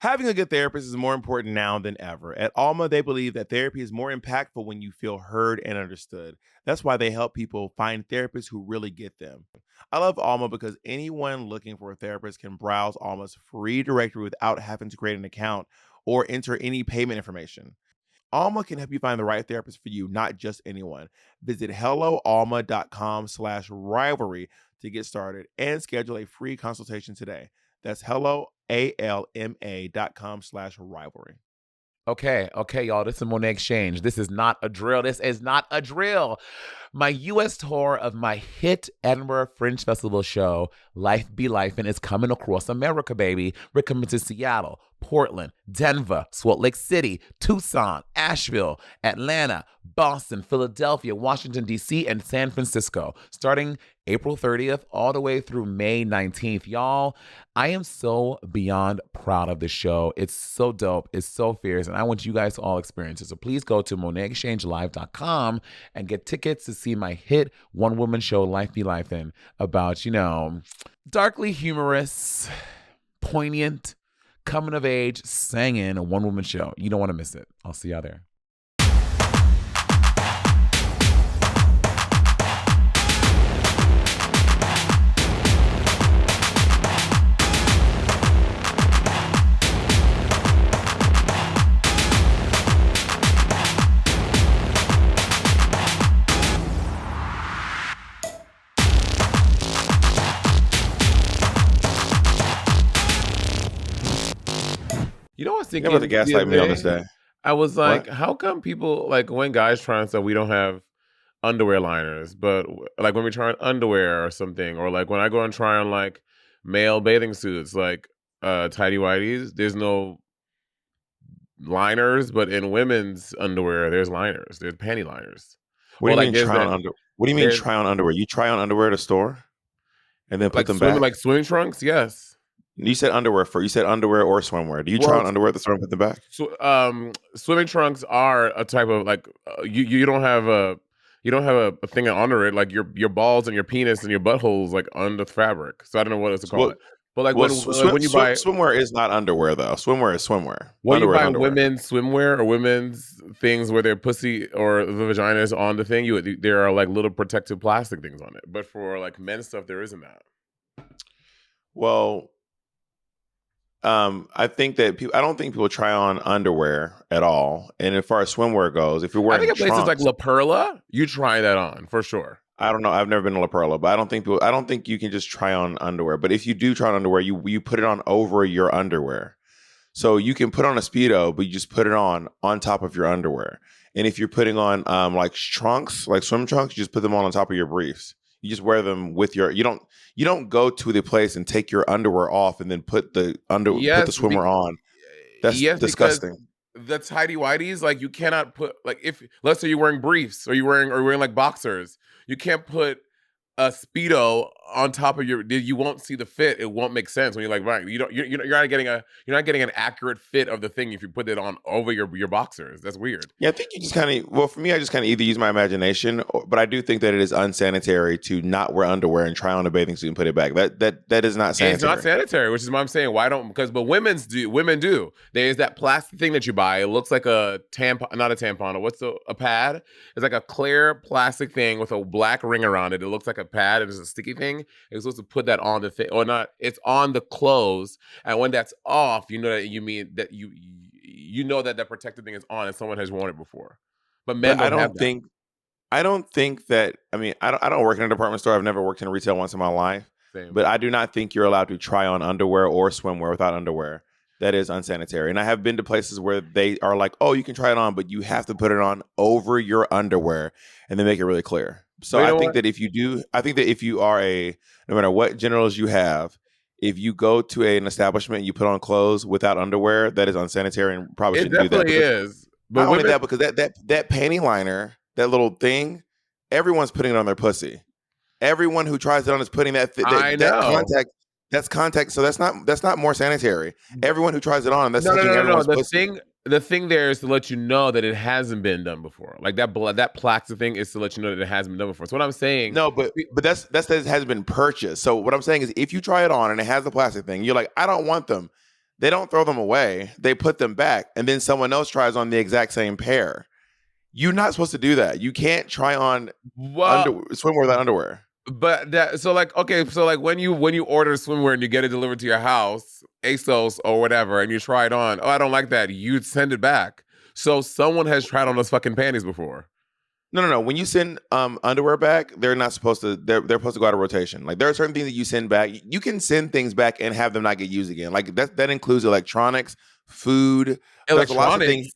Having a good therapist is more important now than ever. At Alma, they believe that therapy is more impactful when you feel heard and understood. That's why they help people find therapists who really get them. I love Alma because anyone looking for a therapist can browse Alma's free directory without having to create an account or enter any payment information. Alma can help you find the right therapist for you, not just anyone. Visit helloalma.com/rivalry to get started and schedule a free consultation today. That's helloalma.com/rivalry. Okay, y'all. This is Monét Exchange. This is not a drill. This is not a drill. My U.S. tour of my hit Edinburgh Fringe Festival show, Life Be Lifin', is coming across America, baby. We're coming to Seattle, Portland, Denver, Salt Lake City, Tucson, Asheville, Atlanta, Boston, Philadelphia, Washington, D.C., and San Francisco, starting April 30th all the way through May 19th. Y'all, I am so beyond proud of the show. It's so dope. It's so fierce, and I want you guys to all experience it. So please go to MonetExchangeLive.com and get tickets to see my hit one-woman show, Life Be Lifin', about, darkly humorous, poignant, coming of age, singing a one-woman show. You don't want to miss it. I'll see y'all there. You know what's thinking? You're about to gaslight me on this day. I was like, how come people, like, when guys try and stuff, we don't have underwear liners, but like when we try on underwear or something, or like when I go and try on like male bathing suits, like tidy whities, there's no liners, but in women's underwear, there's liners. There's panty liners. What do you mean try on underwear? What do you mean try on underwear? You try on underwear at a store and then put them back? Like swimming trunks? Yes. You said underwear you said underwear or swimwear. Do you try on underwear at the store and put them back? So, swimming trunks are a type of like you don't have a thing under it, like your balls and your penis and your buttholes like under the fabric. So I don't know what it's called. But like when you buy swimwear is not underwear though. Swimwear is swimwear. When you buy women's swimwear or women's things where their pussy or the vagina is on the thing, there are like little protective plastic things on it. But for like men's stuff, there isn't that. Well, I think that I don't think people try on underwear at all. And as far as swimwear goes, if you're wearing trunks, places like La Perla, you try that on for sure. I don't know. I've never been to La Perla, but I don't think you can just try on underwear. But if you do try on underwear, you put it on over your underwear. So you can put on a Speedo, but you just put it on top of your underwear. And if you're putting on like trunks, like swim trunks, you just put them on top of your briefs. You just wear them with your. You don't go to the place and take your underwear off and then put the swimwear on. That's disgusting. The tidy whities, like you cannot put, like, if let's say you're wearing briefs or you're wearing like boxers, you can't put a Speedo on top of you won't see the fit. It won't make sense when you're like, right, you're not getting an accurate fit of the thing if you put it on over your boxers. That's weird. Yeah, I think you just for me, I just kind of either use my imagination, but I do think that it is unsanitary to not wear underwear and try on a bathing suit and put it back. That is not sanitary. It's not sanitary, which is why I'm saying but women do. There's that plastic thing that you buy. It looks like a tampon, not a tampon. A pad? It's like a clear plastic thing with a black ring around it. It looks like a pad. It is a sticky thing. It's supposed to put that on the thing or not. It's on the clothes, and when that's off, you know that you mean that you know that protective thing is on, and someone has worn it before. But men, I don't think that. I mean, I don't work in a department store. I've never worked in retail once in my life. Same. But I do not think you're allowed to try on underwear or swimwear without underwear. That is unsanitary. And I have been to places where they are like, oh, you can try it on, but you have to put it on over your underwear, and they make it really clear. So I think that if you are no matter what genitals you have, if you go to an establishment and you put on clothes without underwear, that is unsanitary and probably shouldn't do that. It definitely is. But not only that, because that panty liner, that little thing, everyone's putting it on their pussy. Everyone who tries it on is putting that contact. That's contact. So that's not more sanitary. Everyone who tries it on, that's touching everyone's pussy. The thing there is to let you know that it hasn't been done before. Like that plastic thing is to let you know that it hasn't been done before. So what I'm saying, no, but that's that it hasn't been purchased. So what I'm saying is, if you try it on and it has the plastic thing, you're like, I don't want them. They don't throw them away. They put them back, and then someone else tries on the exact same pair. You're not supposed to do that. You can't try on swimwear without underwear. But that so like okay, so like when you order swimwear and you get it delivered to your house, ASOS or whatever, and you try it on, I don't like that. You'd send it back. So someone has tried on those fucking panties before. No. When you send underwear back, they're not supposed to. They're supposed to go out of rotation. Like there are certain things that you send back. You can send things back and have them not get used again. Like that includes electronics, food. There's lots of things.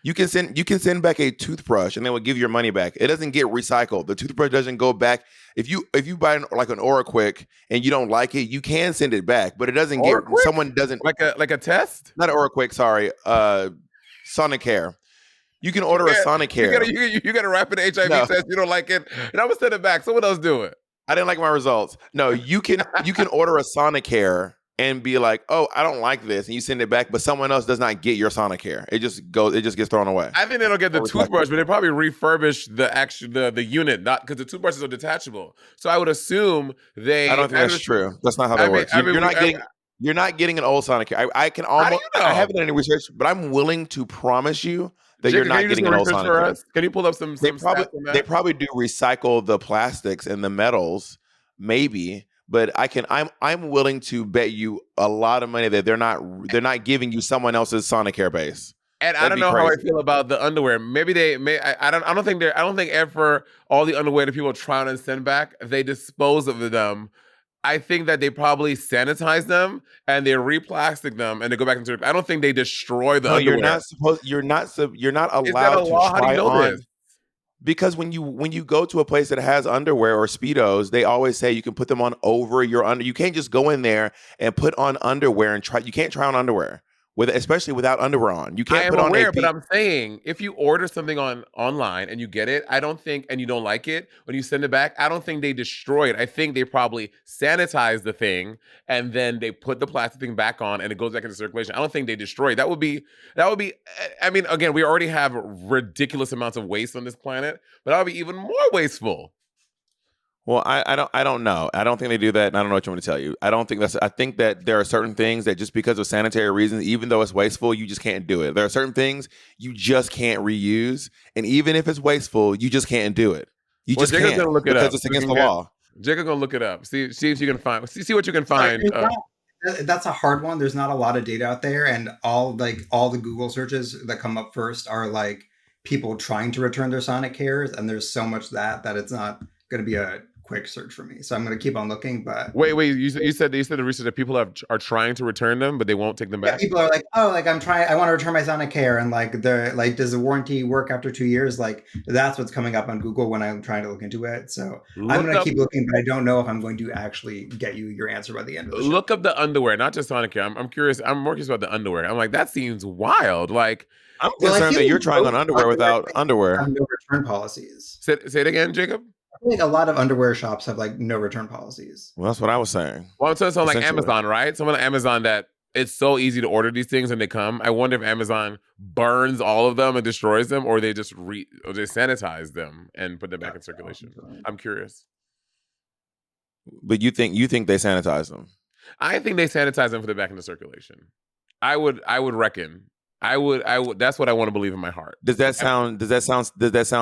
You can send back a toothbrush and they will give your money back. It doesn't get recycled. The toothbrush doesn't go back. If you buy an Oraquick and you don't like it, you can send it back, but it doesn't get. Someone doesn't like a test. Not an Oraquick. Sorry, Sonicare. You can order a Sonicare. You got a rapid HIV test. You don't like it, and I'm gonna send it back. Someone else do it. I didn't like my results. No, you can order a Sonicare and be like, oh, I don't like this, and you send it back, but someone else does not get your Sonicare. It just gets thrown away. I think they don't get the toothbrush, but they probably refurbish the unit, not because the toothbrushes are detachable. So I would assume they. I don't think that's true. That's not how that works. You're not getting an old Sonicare. I can almost. I haven't done any research, but I'm willing to promise you that you're not getting an old Sonicare. Can you pull up some? They probably do recycle the plastics and the metals, maybe. But I'm willing to bet you a lot of money that they're not giving you someone else's Sonicare base. And I don't know how I feel about the underwear. Maybe they may. I don't think ever all the underwear that people try on and send back, they dispose of them. I think that they probably sanitize them and they replastic them and they go back into. I don't think they destroy the underwear. You're not allowed to try on. This? Because when you go to a place that has underwear or Speedos, they always say you can put them on over your under. You can't just go in there and put on underwear and try. You can't try on underwear especially without underwear on. You can't put on. But I'm saying if you order something online and you get it, I don't think, and you don't like it when you send it back, I don't think they destroy it. I think they probably sanitize the thing and then they put the plastic thing back on and it goes back into circulation. I don't think they destroy it. That would be. I mean, again, we already have ridiculous amounts of waste on this planet, but that would be even more wasteful. Well, I don't know. I don't think they do that, and I don't know what you want me to tell you. I think that there are certain things that just because of sanitary reasons, even though it's wasteful, you just can't do it. There are certain things you just can't reuse, and even if it's wasteful, you just can't do it. Jacob's can't look it up because it's against the law. Jacob's gonna look it up. See if you can find. See what you can find. That's a hard one. There's not a lot of data out there, and all the Google searches that come up first are like people trying to return their Sonicares, and there's so much that it's not going to be a quick search for me, so I'm going to keep on looking. But wait, you said the research that people are trying to return them, but they won't take them back. People are like, oh, like I want to return my Sonicare, and does the warranty work after 2 years? Like that's what's coming up on Google when I'm trying to look into it. So I'm going to keep looking, but I don't know if I'm going to actually get you your answer by the end of the show. Look up the underwear, not just Sonicare. I'm curious. I'm more curious about the underwear. I'm like, that seems wild. Like I'm concerned that you're trying on underwear without underwear. No return policies. Say it again, Jacob. I think a lot of underwear shops have like no return policies. Well, that's what I was saying. Well, I'm saying something like Amazon, right? Someone on Amazon that it's so easy to order these things and they come. I wonder if Amazon burns all of them and destroys them, or they just they sanitize them and put them back in circulation. I'm curious. But you think they sanitize them? I think they sanitize them for the back into circulation. I would reckon. I would. That's what I want to believe in my heart. Does that sound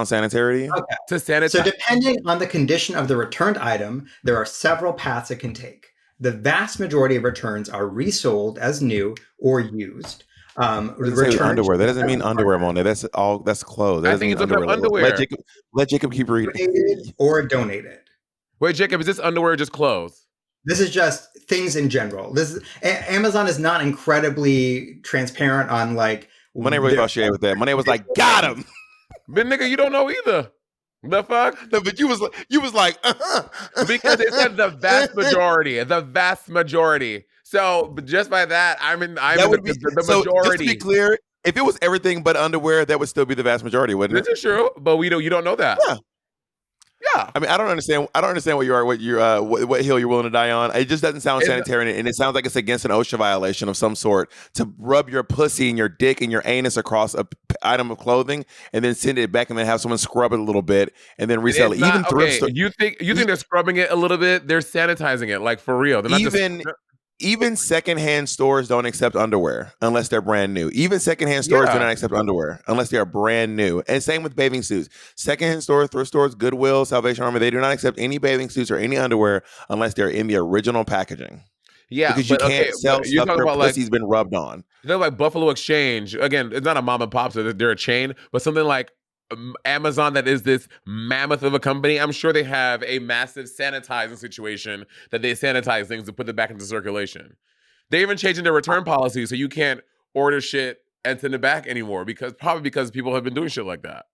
sanitary? Okay. To sanitize. So depending on the condition of the returned item, there are several paths it can take. The vast majority of returns are resold as new or used. Underwear. That doesn't mean underwear, Monét. That's clothes. That I think it's underwear. Let Jacob keep reading. Donated or donated. Wait, Jacob, is this underwear or just clothes? This is just things in general. Amazon is not incredibly transparent on like. Monét really thought she ate with that. Monét was like, "Got him." But nigga, you don't know either. The fuck? No, but you was like, because it said the vast majority. The vast majority. So just by that, I'm in the majority. So just to be clear, if it was everything but underwear, that would still be the vast majority, wouldn't it? This is true, but you don't know that. Yeah. Yeah, I mean, I don't understand what hill you're willing to die on. It just doesn't sound sanitary, and it sounds like it's against an OSHA violation of some sort to rub your pussy and your dick and your anus across a item of clothing and then send it back and then have someone scrub it a little bit and then resell it. Even thrift stores. You think they're scrubbing it a little bit? They're sanitizing it, like for real. They're not even secondhand stores don't accept underwear unless they're brand new. Even secondhand stores do Yeah. not accept underwear unless they are brand new. And same with bathing suits. Secondhand stores, thrift stores, Goodwill, Salvation Army, they do not accept any bathing suits or any underwear unless they're in the original packaging. Yeah, Because you but okay, can't sell but you're stuff talking where about like pussy's been rubbed on. they're like Buffalo Exchange. Again, it's not a mom and pop, so they're a chain, but something like Amazon that is this mammoth of a company. I'm sure they have a massive sanitizing situation that they sanitize things to put them back into circulation. They even changing their return policy so you can't order shit and send it back anymore because people have been doing shit like that.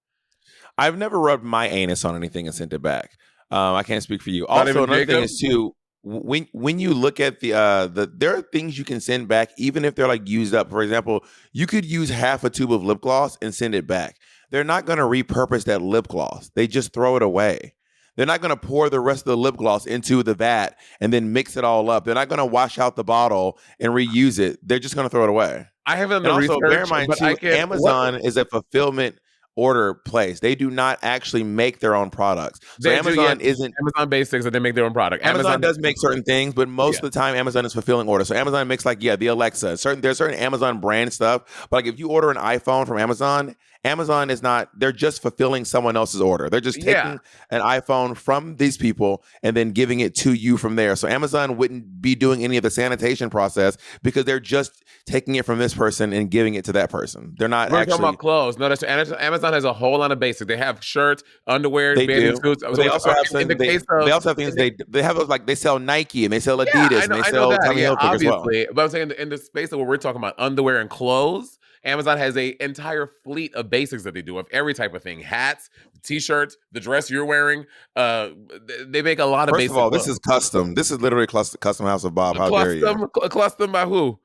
I've never rubbed my anus on anything and sent it back. I can't speak for you. Not Also, even another thing Jacob? is too, when you look at the there are things you can send back even if they're like used up. For example, you could use half a tube of lip gloss and send it back. They're not going to repurpose that lip gloss. They just throw it away. They're not going to pour the rest of the lip gloss into the vat and then mix it all up. They're not going to wash out the bottle and reuse it. They're just going to throw it away. I haven't And done the also, bear in research, mind but I too, can. Amazon is a fulfillment order place. They do not actually make their own products. So They do, yeah. Amazon isn't. Amazon Basics that they make their own product. Amazon does make certain things, but most Yeah. of the time Amazon is fulfilling orders. So Amazon makes like the Alexa. There's certain Amazon brand stuff, but like if you order an iPhone from Amazon, Amazon is not. They're just fulfilling someone else's order. They're just taking an iPhone from these people and then giving it to you from there. So Amazon wouldn't be doing any of the sanitation process because they're just taking it from this person and giving it to that person. They're not We're actually. talking about clothes. No, that's Amazon has a whole lot of basics. They have shirts, underwear, They bathing do. suits. But they also have in the something. case of, They also have things. They have those like they sell Nike and they sell Adidas yeah, and they I know sell that. Tommy Yeah, Hilfiger as well. obviously. But I'm saying in the space of what we're talking about, underwear and clothes, Amazon has a entire fleet of basics that they do of every type of thing: hats, t-shirts, the dress you're wearing. They make a lot of First basic of all, this clothes. is custom. This is literally custom House of Bob. How dare you? Custom by who?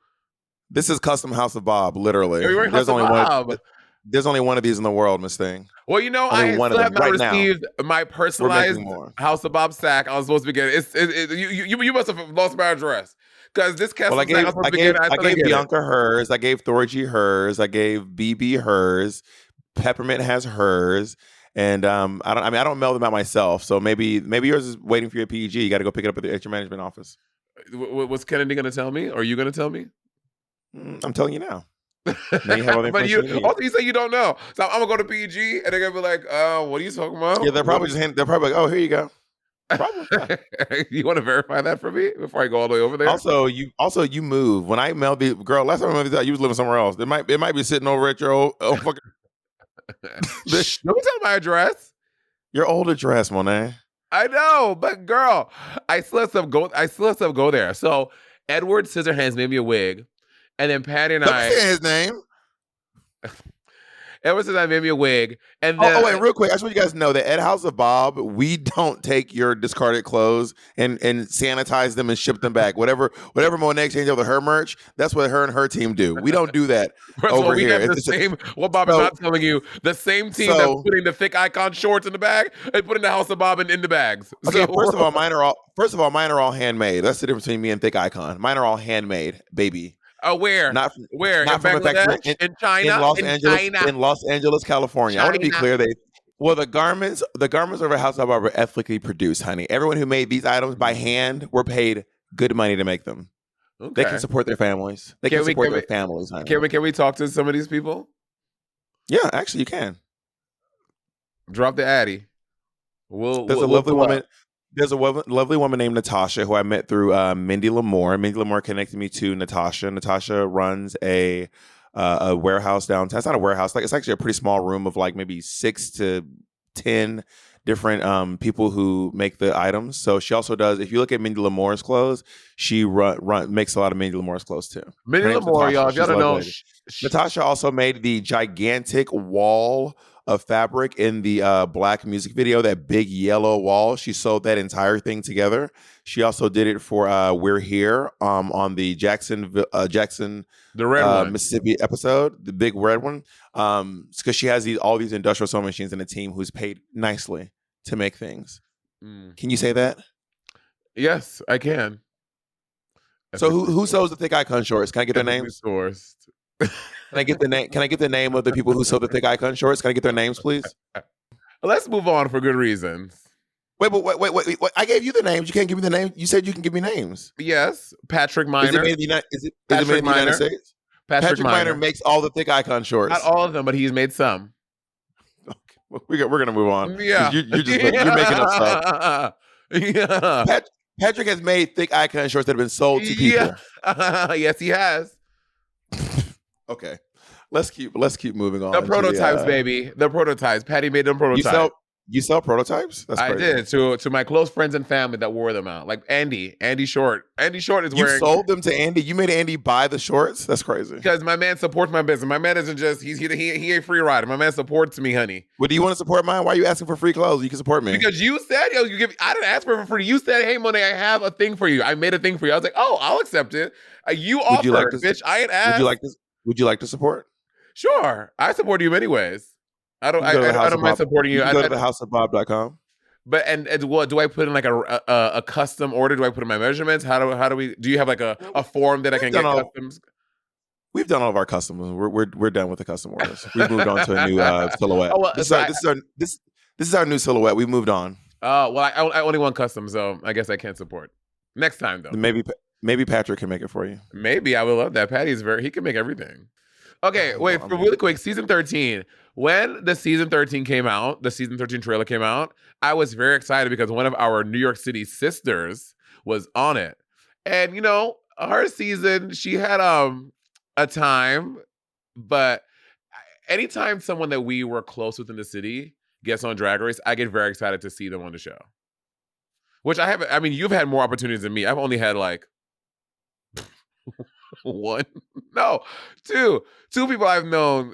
This is custom House of Bob. Literally, Are you wearing there's House of only Bob? one. There's only one of these in the world, Miss Thing. Well, you know, Only I one still of have them not right now. received my We're personalized making more. House of Bob sack. I was supposed to be getting. You must have lost my address because this custom Well, sack I was supposed to be getting. I still didn't gave get it. Bianca hers. I gave Thorgy hers. I gave BB hers. Peppermint has hers. And I don't mail them out myself. So maybe yours is waiting for your PG. You got to go pick it up at your management office. Was Kennedy going to tell me? Or are you going to tell me? I'm telling you now. Now you have all the But information you need. also you say you don't know. So I'm gonna go to PG and they're gonna be like, what are you talking about? Yeah, they're probably like, oh, here you go. Probably. Yeah. You want to verify that for me before I go all the way over there? Also, you move. When I mailed the girl last time I mailed these out, you was living somewhere else. It might be sitting over at your old fucking Don't tell my address. your old address, Monét. I know, but girl, I still have stuff go there. So Edward Scissorhands made me a wig, and then Patty and Let me say his name. Edward Scissorhands made me a wig, and then Wait, real quick. I just want you guys to know that at House of Bob, we don't take your discarded clothes and sanitize them and ship them back. Whatever Monét exchanged over her merch, that's what her and her team do. We don't do that first of all, over we here. have the same. What Bob is not telling you, the same team that's putting the thick icon shorts in the bag and putting the House of Bob in the bags. Okay, So, first of all, mine are all handmade. That's the difference between me and Thick Icon. Mine are all handmade, baby. Where? Not Where? not In from a factory Bangladesh? In China? in Los Angeles, California. I want to be clear that the garments over House of Bob are ethically produced, honey. Everyone who made these items by hand were paid good money to make them. Okay. They can support their families. They can support their families, honey. Can we talk to some of these people? Yeah, actually, you can. Drop the Addy. There's a lovely woman. There's a lovely woman named Natasha who I met through Mindy Lamore. Mindy Lamore connected me to Natasha. Natasha runs a warehouse downtown. It's not a warehouse. Like it's actually a pretty small room of like maybe 6 to 10 different people who make the items. So she also does. If you look at Mindy Lamore's clothes, she makes a lot of Mindy Lamore's clothes too. Mindy Lamore, y'all. If y'all don't know, Natasha also made the gigantic wall of fabric in the Black music video, that big yellow wall. She sewed that entire thing together. She also did it for We're Here on the Jackson, the red one. Mississippi episode, the big red one. Because she has all these industrial sewing machines and a team who's paid nicely to make things. Can you say that? Yes, I can. So who sews the Thick Icon shorts? Can I get their names? Sourced. Can I get the name? Can I get the name of the people who sew the Thick Icon shorts? Can I get their names, please? Let's move on for good reasons. Wait. I gave you the names. You can't give me the names. You said you can give me names. Yes, Patrick Is it Minor. made in the United? Is it Patrick made in the United Minor. States? Patrick Patrick Minor Minor. makes all the thick icon shorts. Not all of them, but he's made some. Okay. We're gonna move on. Yeah, You're making up stuff. Yeah. Patrick has made thick icon shorts that have been sold to people. Yeah. Yes, he has. Okay, let's keep moving on. The prototypes, baby. The prototypes. Patty made them prototypes. You sell prototypes? That's I crazy. did to my close friends and family that wore them out. Like Andy Short. Andy Short is You wearing. sold them to Andy. You made Andy buy the shorts. That's crazy. Because my man supports my business. My man isn't just he ain't free rider. My man supports me, honey. Well, do you want to support mine? Why are you asking for free clothes? You can support me. Because you said I didn't ask for it for free. You said, hey Monét, I have a thing for you. I made a thing for you. I was like, oh, I'll accept it. You offered, bitch. I ain't asked. Would you like to support? Sure. I support you anyways. I don't mind supporting you. You can go to thehouseofbob.com. But and what do I put in like a custom order? Do I put in my measurements? How do we? Do you have like a form that I can get customs? We've done all of our customs. We're done with the custom orders. We've moved on to a new silhouette. Oh, well, this is our new silhouette. We moved on. Oh well, I only want custom, so I guess I can't support. Next time though. Maybe Patrick can make it for you. Maybe I would love that. He can make everything. Okay, wait, really quick. Season 13. When the season 13 came out, the season 13 trailer came out, I was very excited because one of our New York City sisters was on it. And her season, she had a time, but anytime someone that we were close with in the city gets on Drag Race, I get very excited to see them on the show. Which you've had more opportunities than me. I've only had like two people I've known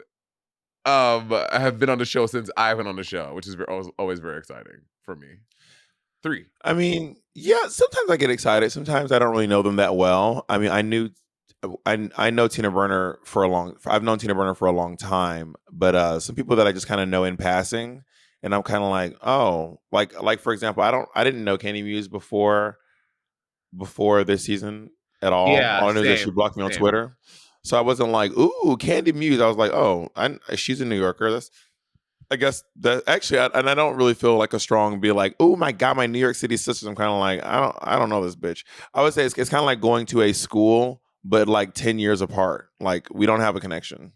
have been on the show since I've been on the show, which is always very exciting for me. 3. I mean, yeah, sometimes I get excited. Sometimes I don't really know them that well. I mean, I know Tina Burner I've known Tina Burner for a long time, but some people that I just kind of know in passing, and I'm kind of like, oh, like for example, I didn't know Candy Muse before this season at all. Yeah, all I knew is that she blocked me on Twitter. So I wasn't like, ooh, Candy Muse. I was like, oh, she's a New Yorker. I guess that actually, and I don't really feel like a strong be like, oh my God, my New York City sisters. I'm kind of like, I don't know this bitch. I would say it's kind of like going to a school, but like 10 years apart. Like we don't have a connection.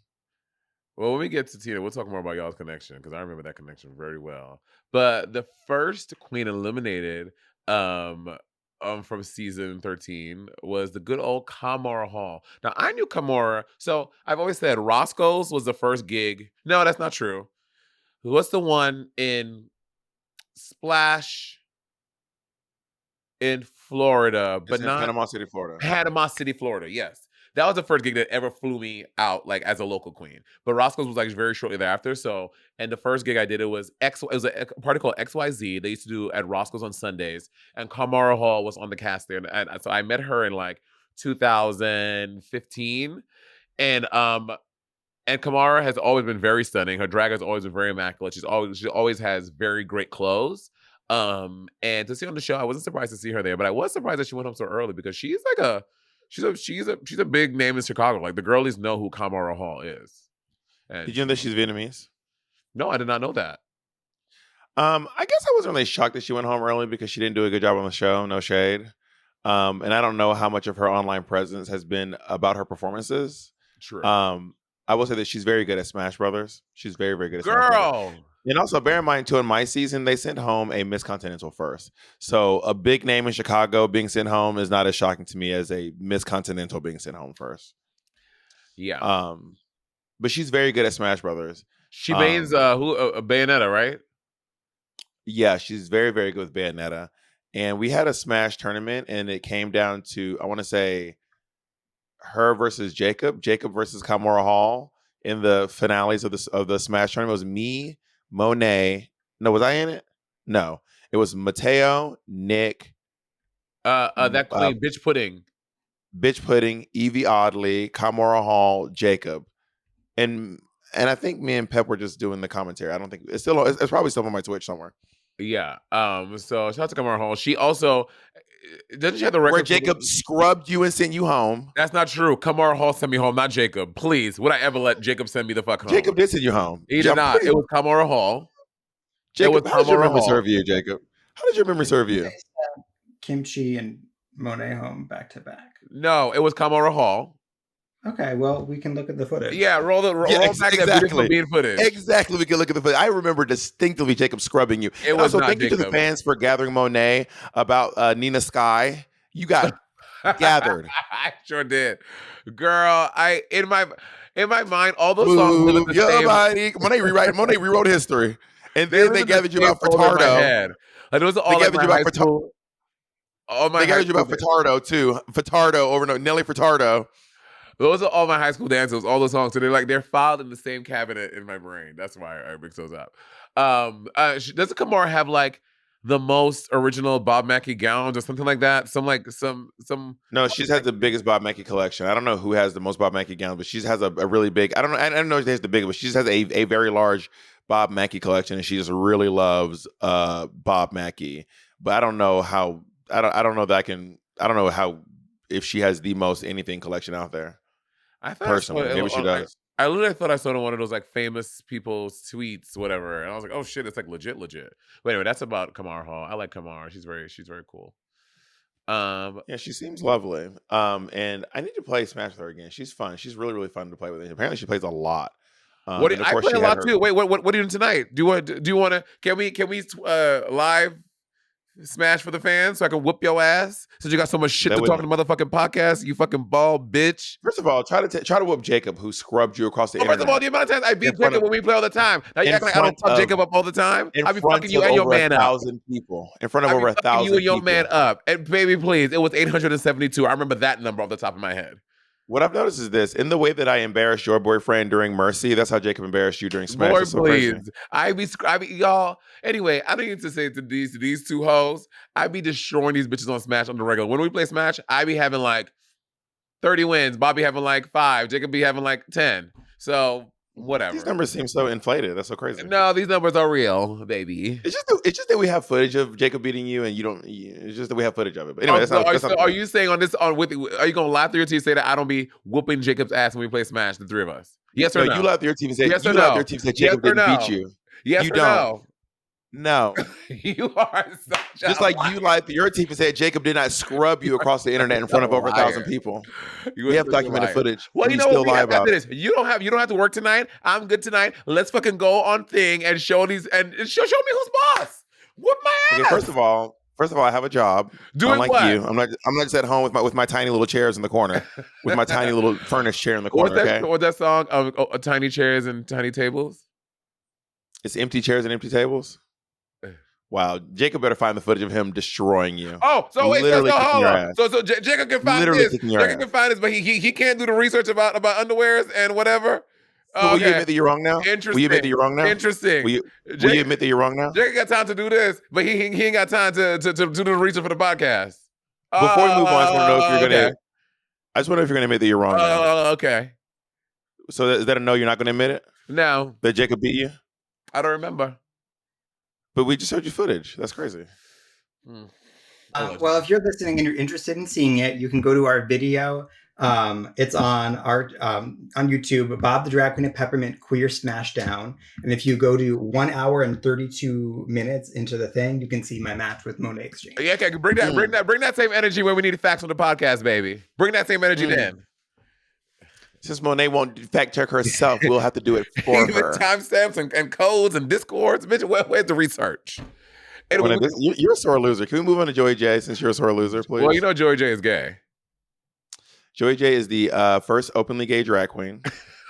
Well, when we get to Tina, we'll talk more about y'all's connection because I remember that connection very well. But the first queen eliminated, from season 13 was the good old Kamara Hall. Now I knew Kamara, so I've always said Roscoe's was the first gig. No, that's not true. What's the one in Splash in Florida? But not Panama City, Florida. Panama City, Florida. Yes. That was the first gig that ever flew me out like as a local queen. But Roscoe's was like very shortly thereafter. So, and the first gig I did, it was a party called XIII. They used to do at Roscoe's on Sundays. And Kamara Hall was on the cast there. And so I met her in like 2015. And Kamara has always been very stunning. Her drag has always been very immaculate. She always has very great clothes. And to see on the show, I wasn't surprised to see her there, but I was surprised that she went home so early because she's like she's a big name in Chicago. Like the girlies know who Kamara Hall is. And did you know that she's Vietnamese? No, I did not know that. I guess I wasn't really shocked that she went home early because she didn't do a good job on the show. No shade. And I don't know how much of her online presence has been about her performances. True. I will say that she's very good at Smash Brothers. She's very, very good at Smash Brothers. And also, bear in mind, too, in my season, they sent home a Miss Continental first. So a big name in Chicago being sent home is not as shocking to me as a Miss Continental being sent home first. Yeah. But she's very good at Smash Brothers. She means Bayonetta, right? Yeah, she's very, very good with Bayonetta. And we had a Smash tournament, and it came down to, I want to say, her versus Jacob versus Kamara Hall in the finales of the Smash tournament. It was me, Monét. No, was I in it? No, it was Mateo, Nick, that queen, Bitch Pudding, Evie Oddly, Kamara Hall, Jacob, and I think me and Pep were just doing the commentary. I don't think it's probably still on my Twitch somewhere. Yeah. So shout out to Kamara Hall. She also doesn't she have the record where Jacob scrubbed you and sent you home? That's not true. Kamara Hall sent me home, not Jacob. Please, would I ever let Jacob send me the fuck home? Jacob did send you home. He did not. It was Kamara Hall. Jacob, how does your memory serve you, Jacob? How did your memory serve you? Kimchi and Monet home back to back. No, it was Kamara Hall. Okay, well, we can look at the footage. Yeah, roll back that beautiful bean footage. Exactly. We can look at the footage. I remember distinctly Jacob scrubbing you. It was also, not thank you to the Jacob. fans for gathering Monet about Nina Sky. You got gathered. I sure did, girl. In my mind, all those songs live in the Your same. body. Monet rewrote history, and then they gathered you about Fatardo. Like those are all like my high school. They gathered you about Fatardo too. Fatardo over Nelly Furtado. Those are all my high school dances, all the songs. So they're filed in the same cabinet in my brain. That's why I mix those up. Doesn't Kamara have like the most original Bob Mackie gowns or something like that? Some. No, she has the biggest Bob Mackie collection. I don't know who has the most Bob Mackie gowns, but she has a really big. I don't know if she has the biggest, but she just has a very large Bob Mackie collection, and she just really loves Bob Mackie. But I don't know how. I don't know that I can. I don't know how if she has the most anything collection out there. I thought Personally, maybe she does. I literally thought I saw it on one of those like famous people's tweets, whatever, and I was like, "Oh shit, it's like legit." But anyway, that's about Kamara Hall. I like Kamara. She's very cool. Yeah, she seems lovely. And I need to play Smash with her again. She's fun. She's really fun to play with. Apparently, she plays a lot. I play a lot too. Wait, what are you doing tonight? Do you want to? Can we live Smash for the fans so I can whoop your ass since you got so much shit to talk in the motherfucking podcast, you fucking bald bitch. First of all, try to whoop Jacob, who scrubbed you across the internet. First of all, the amount of times I beat Jacob when we play all the time. Now you act like I don't fuck Jacob up all the time. I be fucking you and your man up. 1,000 people. In front of over 1,000 people. You and your man up. And baby, please, it was 872. I remember that number off the top of my head. What I've noticed is this: in the way that I embarrassed your boyfriend during Mercy, that's how Jacob embarrassed you during Smash. Lord, please. I be y'all. Anyway, I don't need to say to these two hoes, I be destroying these bitches on Smash on the regular. When we play Smash, I be having like 30 wins. Bobby having like 5. Jacob be having like 10. So whatever. These numbers seem so inflated. That's so crazy. No, these numbers are real, baby. It's just that we have footage of Jacob beating you, and you don't. It's just that we have footage of it. But anyway, are you saying on this are you gonna lie through your teeth say that I don't be whooping Jacob's ass when we play Smash, the three of us? Yes or no? You lie through your teeth and say yes or no? Jacob didn't beat you. Yes you or don't. No. No. You are just like you lied through your teeth and said Jacob did not scrub you across the internet in front of over 1,000 people. We have documented footage. Well, you know still what? lie about this. You don't have to work tonight. I'm good tonight. Let's fucking go on thing and show these and show me who's boss. Whoop my ass. Okay, first of all, I have a job. Unlike you, I'm not just at home with my tiny little chairs in the corner, with my tiny little furnished chair in the corner. What's that song? Tiny chairs and tiny tables. It's empty chairs and empty tables. Wow, Jacob better find the footage of him destroying you. Oh, so wait, hold on. So Jacob can find this. Jacob can find this, but he can't do the research about underwears and whatever. So will you admit that you're wrong now? Interesting. Will you admit that you're wrong now? Interesting. Will you admit that you're wrong now? Jacob got time to do this, but he ain't got time to do the research for the podcast. Before we move on, I just want to know if you're gonna. I just wonder if you're gonna admit that you're wrong now. Okay. So is that a no? You're not gonna admit it? No. That Jacob beat you? I don't remember. But we just showed you footage. That's crazy. Well, if you're listening and you're interested in seeing it, you can go to our video. It's on our on YouTube, Bob the Drag Queen at Peppermint Queer Smashdown. And if you go to 1 hour and 32 minutes into the thing, you can see my match with Monet Exchange. Yeah, okay, bring that same energy when we need facts on the podcast, baby. Bring that same energy then. Since Monet won't fact check herself, we'll have to do it for her. Timestamps and codes and discords. Bitch, where's the research? You're a sore loser. Can we move on to Joey J since you're a sore loser, please? Well, you know Joey J is gay. Joey J is the first openly gay drag queen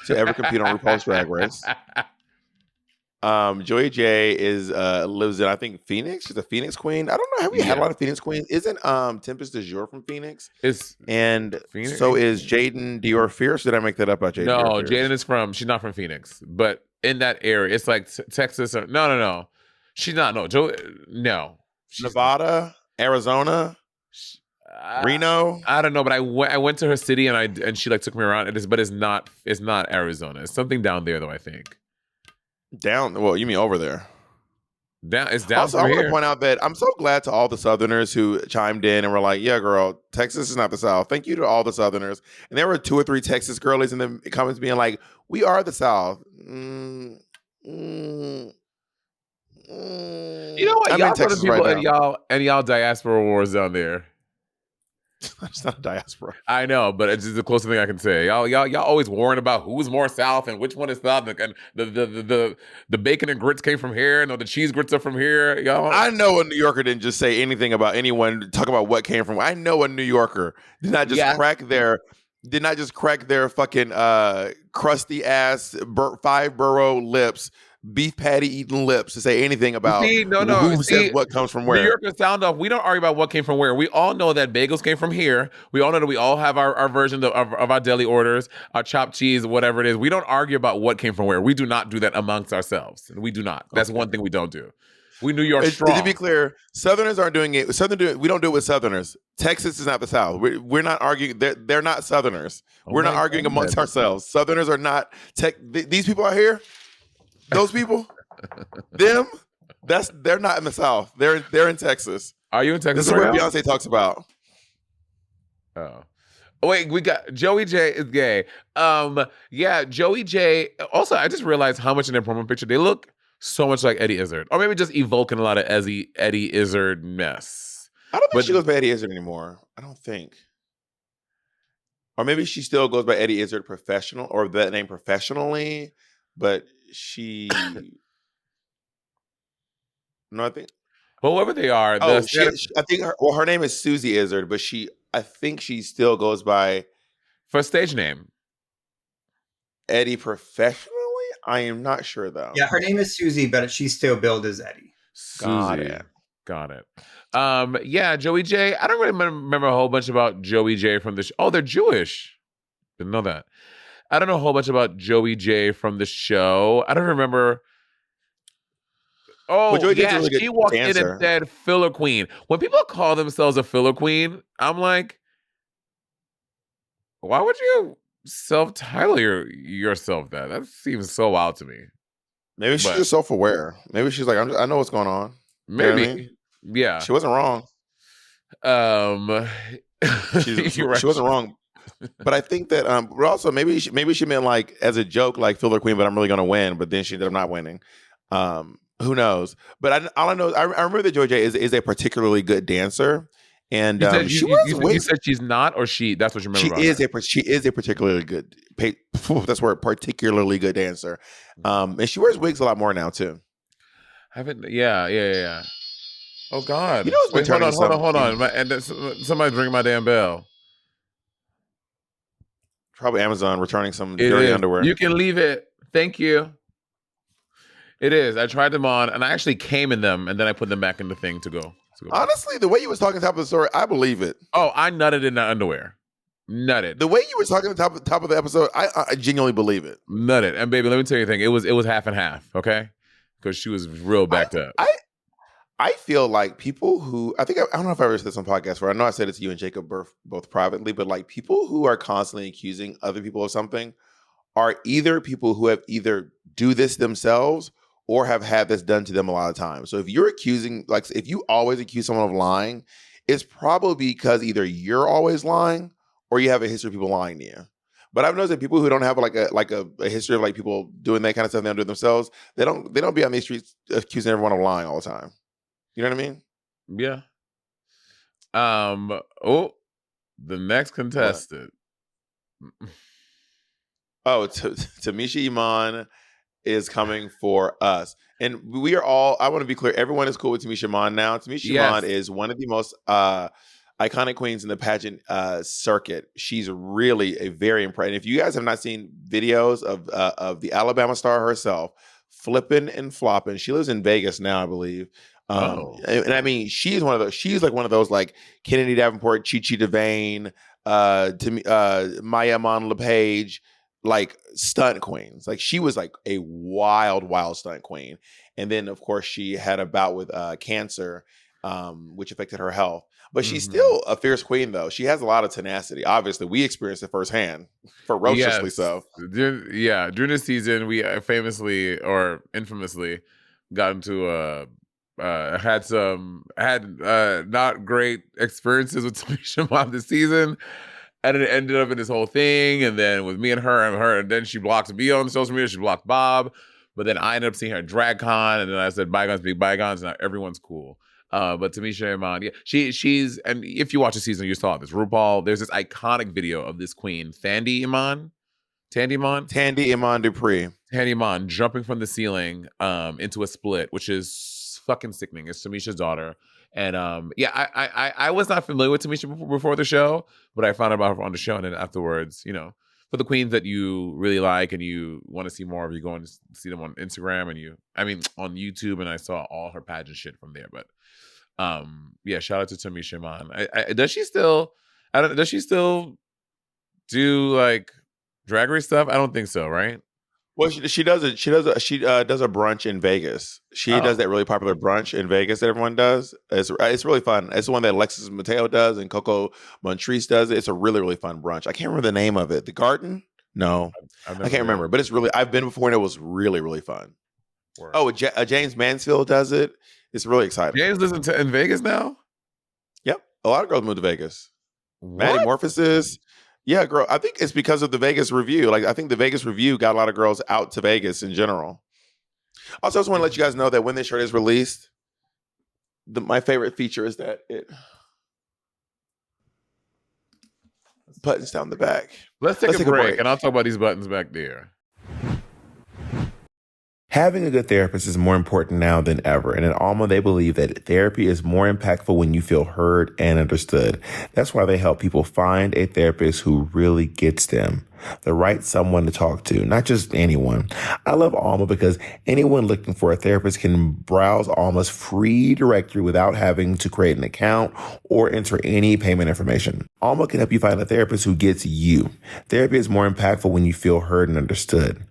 to ever compete on RuPaul's Drag Race. Joey J lives in, I think, Phoenix. She's a Phoenix queen. I don't know. Have we had a lot of Phoenix queens? Isn't Tempest du Jour from Phoenix? And Phoenix? So is Jaden Dior Fierce. Did I make that up about Jaden? No, Jaden is she's not from Phoenix, but in that area, it's like Texas. No. She's not. No, no. Nevada, Arizona, Reno. I don't know, but I went to her city and she like took me around. But it's not Arizona. It's something down there though, I think. Down? Well, you mean over there? It's down. Also, I want to point out that I'm so glad to all the Southerners who chimed in and were like, "Yeah, girl, Texas is not the South." Thank you to all the Southerners. And there were 2 or 3 Texas girlies in the comments being like, "We are the South." You know what? I'm Y'all in know the Texas right people now. and y'all diaspora wars down there. It's not a diaspora. I know, but it's just the closest thing I can say. Y'all always warring about who's more South and which one is South, and the bacon and grits came from here, no, the cheese grits are from here. Y'all, I know a New Yorker didn't just say anything about anyone. Talk about what came from. I know a New Yorker did not just crack their fucking crusty ass 5 borough lips, beef patty eating lips to say anything about who says what comes from New where. Yorkers sound off. We don't argue about what came from where. We all know that bagels came from here. We all know that we all have our versions of our deli orders, our chopped cheese, whatever it is. We don't argue about what came from where. We do not do that amongst ourselves. We do not. That's one thing we don't do. We New York strong. To be clear, Southerners aren't doing it. We don't do it with Southerners. Texas is not the South. We're not arguing. They're not Southerners. We're not arguing amongst ourselves. Southerners are not. These people out here, those people, them. They're not in the South. They're in Texas. Are you in Texas? This is what Beyonce talks about. Oh. Wait, we got Joey J is gay. Yeah, Joey J. Also, I just realized how much in their promo picture they look so much like Eddie Izzard, or maybe just evoking a lot of Eddie Izzard mess. I don't think she goes by Eddie Izzard anymore. I don't think. Or maybe she still goes by Eddie Izzard professional, or that name professionally, but she. No, I think. Well, whoever they are, I think her name is Susie Izzard, but I think she still goes by for stage name Eddie professionally. I am not sure though. Yeah, her name is Susie, but she's still billed as Eddie. Got it. Yeah, Joey J. I don't really remember a whole bunch about Joey J from the show. Oh, they're Jewish. Didn't know that. I don't know a whole bunch about Joey J from the show. I don't remember. Oh, well, yeah, really she walked in and said filler queen. When people call themselves a filler queen, I'm like, why would you self-title yourself that? That seems so wild to me. Maybe she's just self-aware. Maybe she's like, I know what's going on. Maybe. You know what I mean? Yeah. She wasn't wrong. She wasn't wrong. But I think that also maybe she meant like as a joke, like filler queen, but I'm really gonna win, but then she ended up not winning. Who knows? But all I know is I remember that Joy J is a particularly good dancer. And you said she's not, or she? That's what you remember. She is a particularly good. That's word. Particularly good dancer. And she wears wigs a lot more now too. Yeah. Oh God! You know, hold on. And somebody's ringing my damn bell. Probably Amazon returning some dirty underwear. You can leave it. Thank you. It is. I tried them on, and I actually came in them, and then I put them back in the thing to go. Honestly, the way you was talking top of the story, I believe it. Oh, I nutted in that underwear. Nutted. The way you were talking at the top of the episode, I genuinely believe it. Nutted. And baby, let me tell you a thing. It was half and half, okay? Because she was real backed up. I feel like people who I don't know if I ever said this on podcast before. I know I said it to you and Jacob both privately, but like people who are constantly accusing other people of something are either people who have either do this themselves or have had this done to them a lot of times. So if you're accusing, like if you always accuse someone of lying, it's probably because either you're always lying or you have a history of people lying to you. But I've noticed that people who don't have a history of like people doing that kind of stuff, they don't do it themselves. They don't be on these streets accusing everyone of lying all the time. You know what I mean? Yeah. Oh, the next contestant. Oh, Tamisha Iman is coming for us. And we are all, I want to be clear, everyone is cool with Tamisha Iman now. Tamisha Iman is one of the most iconic queens in the pageant circuit. She's really a very impressive. If you guys have not seen videos of the Alabama star herself, flipping and flopping, she lives in Vegas now, I believe. And I mean, she's like one of those like Kennedy Davenport, Chi Chi DeVane, Maya Mon LePage, like stunt queens. Like she was like a wild stunt queen. And then of course she had a bout with cancer, which affected her health. But she's still a fierce queen though. She has a lot of tenacity. Obviously, we experienced it firsthand, ferociously so. During this season, we famously or infamously got into had not great experiences with Tamisha Iman this season, and it ended up in this whole thing. And then with me and her, and then she blocked me on social media. She blocked Bob. But then I ended up seeing her at DragCon, and then I said bygones be bygones, and now everyone's cool. But Tamisha Iman, yeah, she's, and if you watch the season, you saw this. RuPaul, there's this iconic video of this queen, Tandy Iman, Tandy Iman Dupree. Tandy Iman jumping from the ceiling into a split, which is fucking sickening. It's Tamisha's daughter. And yeah, I was not familiar with Tamisha before the show, but I found out about her on the show, and then afterwards, you know, for the queens that you really like and you want to see more of, you go and see them on Instagram on YouTube, and I saw all her pageant shit from there. But yeah, shout out to Tamisha Iman. Does she still do like drag race stuff? I don't think so, right? Well, she does it. She does a brunch in Vegas. She does that really popular brunch in Vegas that everyone does. It's really fun. It's the one that Alexis Mateo does and Coco Montrese does. It's a really, really fun brunch. I can't remember the name of it. The Garden? No, I can't remember. But it's really, I've been before and it was really, really fun. Word. Oh, James Mansfield does it. It's really exciting. James lives in Vegas now? Yep. A lot of girls moved to Vegas. What? Maddie Morphosis. Yeah, girl. I think it's because of the Vegas Review. Like, I think the Vegas Review got a lot of girls out to Vegas in general. Also, I just want to let you guys know that when this shirt is released, my favorite feature is that it buttons down the back. Let's take a break, and I'll talk about these buttons back there. Having a good therapist is more important now than ever. And at Alma, they believe that therapy is more impactful when you feel heard and understood. That's why they help people find a therapist who really gets them, the right someone to talk to, not just anyone. I love Alma because anyone looking for a therapist can browse Alma's free directory without having to create an account or enter any payment information. Alma can help you find a therapist who gets you. Therapy is more impactful when you feel heard and understood.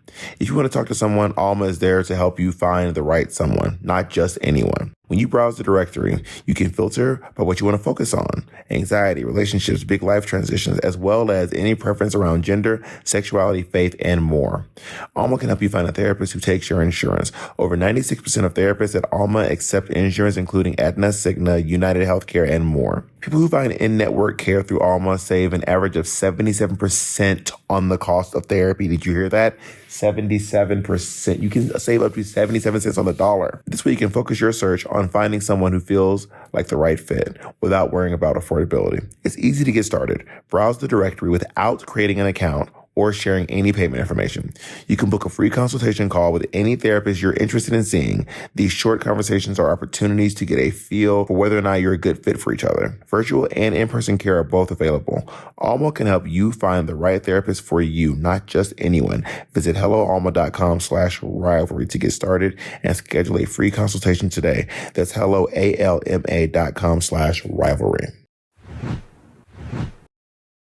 If you want to talk to someone, Alma is there to help you find the right someone, not just anyone. When you browse the directory, you can filter by what you want to focus on: anxiety, relationships, big life transitions, as well as any preference around gender, sexuality, faith, and more. Alma can help you find a therapist who takes your insurance. Over 96% of therapists at Alma accept insurance, including Aetna, Cigna, United Healthcare, and more. People who find in-network care through Alma save an average of 77% on the cost of therapy. Did you hear that? 77%. You can save up to 77 cents on the dollar. This way you can focus your search on finding someone who feels like the right fit without worrying about affordability. It's easy to get started. Browse the directory without creating an account or sharing any payment information. You can book a free consultation call with any therapist you're interested in seeing. These short conversations are opportunities to get a feel for whether or not you're a good fit for each other. Virtual and in-person care are both available. Alma can help you find the right therapist for you, not just anyone. Visit helloalma.com/rivalry to get started and schedule a free consultation today. That's helloalma.com/rivalry.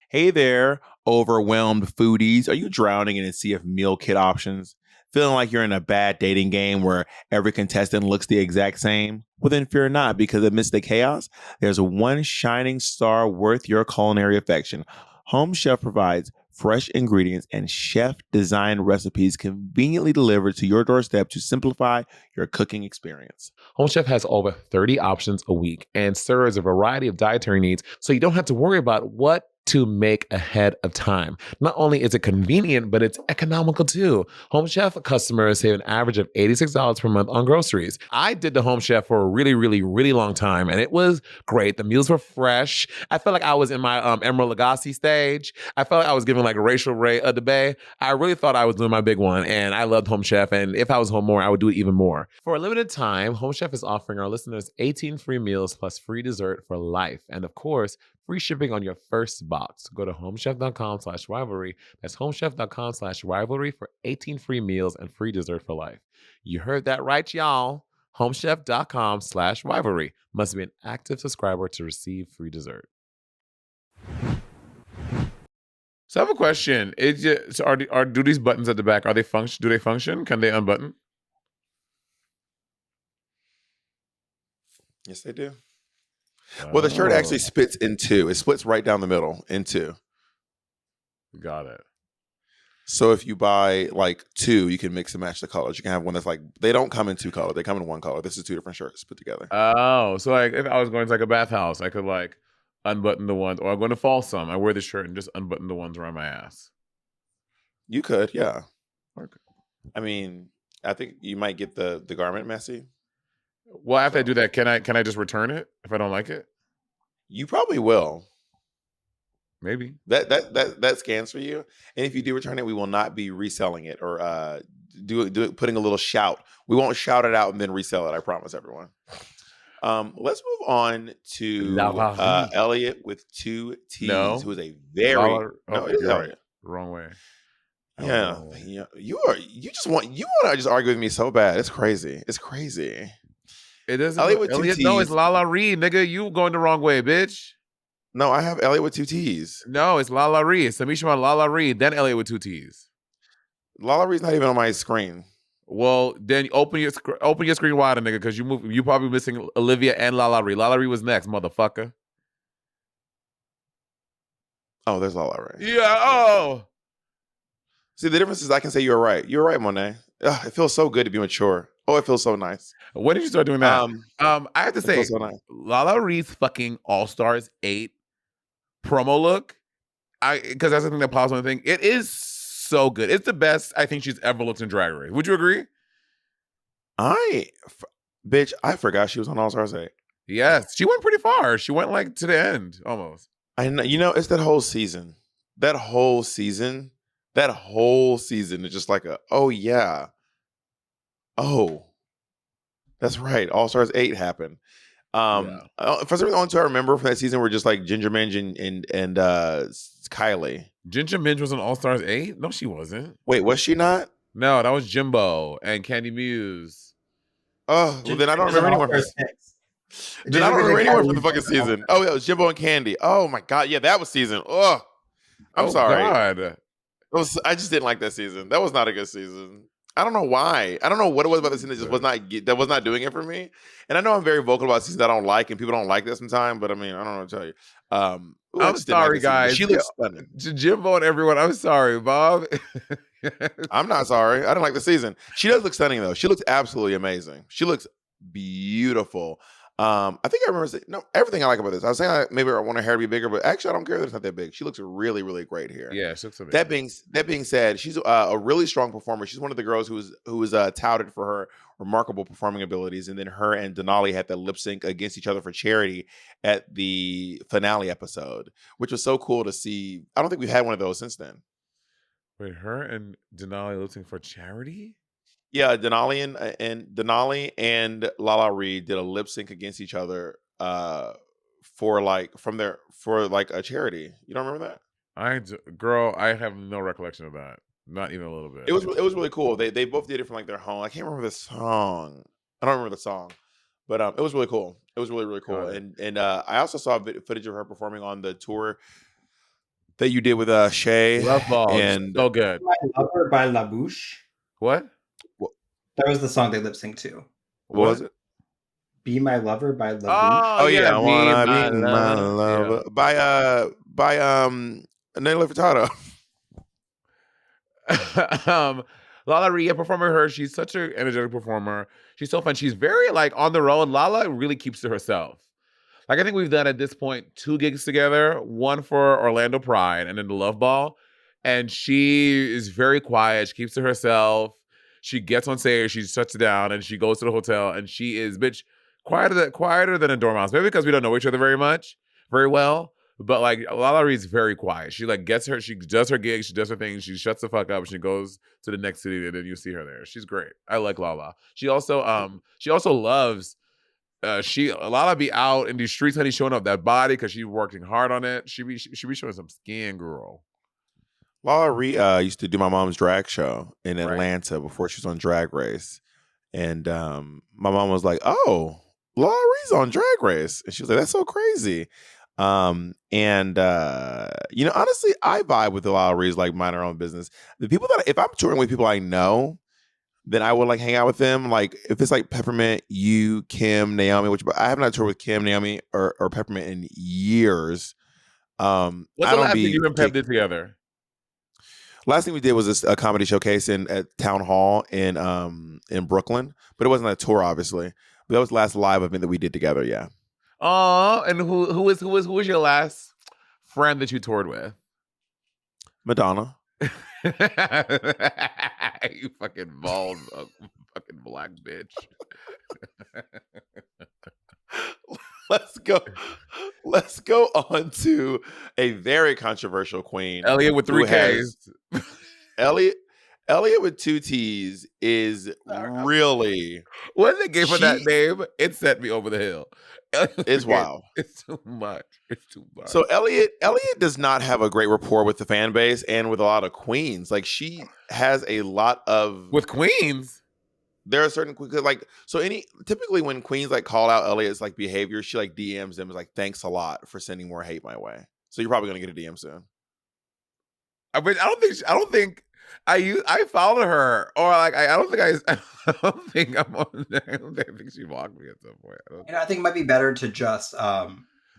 Hey there, overwhelmed foodies. Are you drowning in a sea of meal kit options? Feeling like you're in a bad dating game where every contestant looks the exact same? Well, then fear not, because amidst the chaos, there's one shining star worth your culinary affection. Home Chef provides fresh ingredients and chef-designed recipes conveniently delivered to your doorstep to simplify your cooking experience. Home Chef has over 30 options a week and serves a variety of dietary needs, so you don't have to worry about what to make ahead of time. Not only is it convenient, but it's economical too. Home Chef customers save an average of $86 per month on groceries. I did the Home Chef for a really, really, really long time, and it was great. The meals were fresh. I felt like I was in my Emerald Lagasse stage. I felt like I was giving like Rachel Ray of the Bay. I really thought I was doing my big one, and I loved Home Chef, and if I was home more, I would do it even more. For a limited time, Home Chef is offering our listeners 18 free meals plus free dessert for life. And of course, free shipping on your first box. Go to homechef.com/rivalry. That's homechef.com/rivalry for 18 free meals and free dessert for life. You heard that right, y'all. Homechef.com/rivalry. Must be an active subscriber to receive free dessert. So I have a question. Do these buttons at the back, do they function? Can they unbutton? Yes, they do. Well, the shirt actually splits in two. It splits right down the middle in two. Got it. So if you buy like two, you can mix and match the colors. You can have one that's like, they don't come in two colors. They come in one color. This is two different shirts put together. Oh, so like if I was going to like a bathhouse, I could like unbutton the ones, or I'm going to Folsom. I wear the shirt and just unbutton the ones around my ass. You could, yeah. Okay. I mean, I think you might get the garment messy. Well, after I do that, can I just return it if I don't like it? You probably will. Maybe. That scans for you. And if you do return it, we will not be reselling it or putting a little shout. We won't shout it out and then resell it. I promise everyone. Let's move on to Elliot with 2 T's, who is a very no, it is you're right. Elliot. Wrong way. Yeah, you just want to just argue with me so bad. It's crazy. It isn't Elliot with 2 Elliot. T's. No, it's Lala Ree, nigga. You going the wrong way, bitch. No, I have Elliot with 2 T's. No, it's Lala Ree. It's Samishima Lala Ree, then Elliot with 2 T's. Lala Ree's not even on my screen. Well, then open your screen wider, nigga, because you probably missing Olivia and Lala Ree. Lala Ree was next, motherfucker. Oh, there's Lala Ree. Yeah. Oh. See, the difference is I can say you're right. You're right, Monét. Ugh, it feels so good to be mature. Oh, it feels so nice. When did you start doing that? I have to say, so nice. Lala Ree's fucking All Stars 8 promo look, because that's the thing that pops on the thing. It is so good. It's the best I think she's ever looked in Drag Race. Would you agree? Bitch, I forgot she was on All Stars 8. Yes, she went pretty far. She went like to the end almost. I know. It's that whole season. That whole season is just like oh yeah. Oh, that's right. All Stars 8 happened. For some reason, the only two I remember from that season were just like Ginger Minge and Kylie. Ginger Minge was on All Stars 8? No, she wasn't. Wait, was she not? No, that was Jimbo and Candy Muse. Oh, well, then I don't remember anyone. Then I don't remember anyone from the fucking season. Oh, yeah, it was Jimbo and Candy. Oh my god, yeah, that was season. Oh, I'm sorry. God. I just didn't like that season. That was not a good season. I don't know why. I don't know what it was about the season that was not doing it for me. And I know I'm very vocal about seasons I don't like, and people don't like that sometimes. But I mean, I don't know what to tell you. I'm sorry, guys. She looks stunning. Jimbo and everyone. I'm sorry, Bob. I'm not sorry. I didn't like the season. She does look stunning though. She looks absolutely amazing. She looks beautiful. I think I remember saying, no, everything I like about this. I was saying maybe I want her hair to be bigger, but actually I don't care that it's not that big. She looks really, really great here. Yeah, she looks amazing. That being said, she's a really strong performer. She's one of the girls who was touted for her remarkable performing abilities, and then her and Denali had that lip sync against each other for charity at the finale episode, which was so cool to see. I don't think we've had one of those since then. Wait, her and Denali lip sync for charity? Yeah, Denali and Lala Ree did a lip sync against each other for a charity. You don't remember that? I have no recollection of that. Not even a little bit. It was really cool. They both did it from like their home. I can't remember the song. I don't remember the song, but it was really cool. It was really, really cool. And I also saw footage of her performing on the tour that you did with Shay. Love Ball. And so good. My Lover by La Bouche. What? That was the song they lip synced to. What was it? Be My Lover by La Bouche. Oh yeah, I wanna be my lover by Nelly Furtado. Lala Ree, performer her. She's such an energetic performer. She's so fun. She's very like on the road. Lala really keeps to herself. Like I think we've done at this point 2 gigs together, one for Orlando Pride and then the Love Ball. And she is very quiet. She keeps to herself. She gets on stage, she shuts it down, and she goes to the hotel, and she is, bitch, quieter than a dormouse. Maybe because we don't know each other very well. But like Lala Ree's very quiet. She like she does her gig, she does her thing, she shuts the fuck up, and she goes to the next city, and then you see her there. She's great. I like Lala. She also loves. Lala be out in these streets, honey, showing up that body because she's working hard on it. She be showing some skin, girl. Lala Ree used to do my mom's drag show in Atlanta before she was on Drag Race. And my mom was like, oh, Lala Ree's on Drag Race. And she was like, that's so crazy. Honestly, I vibe with the Lala Ree's like mind her own business. The people if I'm touring with people I know, then I would like hang out with them. Like if it's like Peppermint, you, Kim, Naomi, which I have not toured with Kim, Naomi, or Peppermint in years. What's the last thing you and Pep did together? Last thing we did was a comedy showcase at Town Hall in Brooklyn, but it wasn't a tour, obviously. But that was the last live event that we did together. Yeah. And who was your last friend that you toured with? Madonna. You fucking bald, fucking black bitch. Let's go. Let's go on to a very controversial queen. Elliot with who 3 has Ks. Elliot. Elliot with 2 T's is really What they gave her that she name? It sent me over the hill. Elliot with is 3 Ks. wild. It's too much. It's too much. So Elliot does not have a great rapport with the fan base and with a lot of queens. Like she has a lot of With queens. there are certain like so typically when queens like call out Elliot's like behavior, she like DMs them is like thanks a lot for sending more hate my way. So you're probably gonna get a DM soon. I mean, I don't think I followed her, or like I don't think I don't think I'm on there. I think she blocked me at some point. I think it might be better to just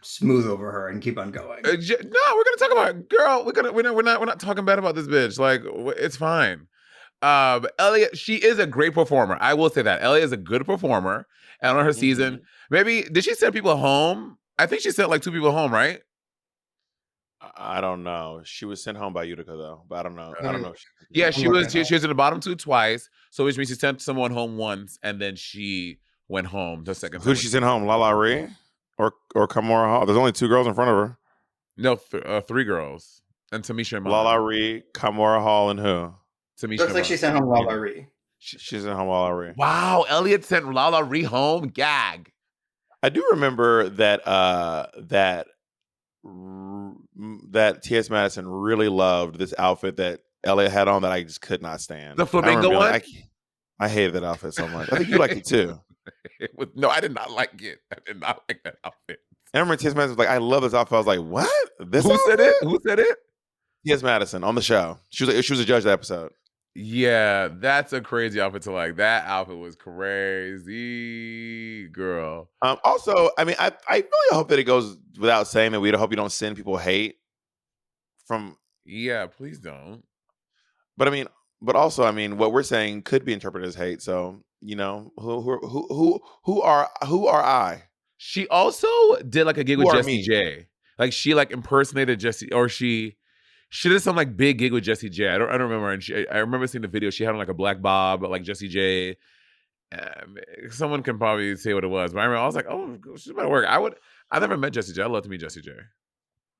smooth over her and keep on going. No, we're gonna talk about girl. We're not talking bad about this bitch. Like it's fine. Elliot, she is a great performer. I will say that Elliot is a good performer. And on her season, maybe did she send people home? I think she sent like 2 people home, right? I don't know. She was sent home by Utica though, but I don't know. I don't know. Yeah, she was in the bottom 2 twice. So which means she sent someone home once, and then she went home the second time. Who she sent home? Lala Ree or Kamora Hall? There's only 2 girls in front of her. No, 3 girls. And Tamisha and Lala Ree, Kamora Hall, and who? Tamisha. Looks like she sent home Lala Ree. She sent home Lala Ree. Wow, Elliot sent Lala Ree home. Gag. I do remember that that T.S. Madison really loved this outfit that Elliot had on that I just could not stand. The flamingo one? I hated that outfit so much. I think you liked it too. No, I did not like it. I did not like that outfit. I remember T.S. Madison was like, I love this outfit. I was like, what? Who said it? Who said it? T.S. Madison on the show. She was a judge of the episode. Yeah, that's a crazy outfit to like. That outfit was crazy, girl. Also, I mean, I really hope that it goes without saying that we hope you don't send people hate from. Yeah, please don't. But I mean, also, I mean, what we're saying could be interpreted as hate. So you know, who are I? She also did like a gig with Jessie J. Like she like impersonated Jessie, or she did some like big gig with Jessie J. I don't remember. And I remember seeing the video. She had on like a black bob, like Jessie J. Someone can probably say what it was, but I was like, oh, she's about to work. I never met Jessie J. I'd love to meet Jessie J.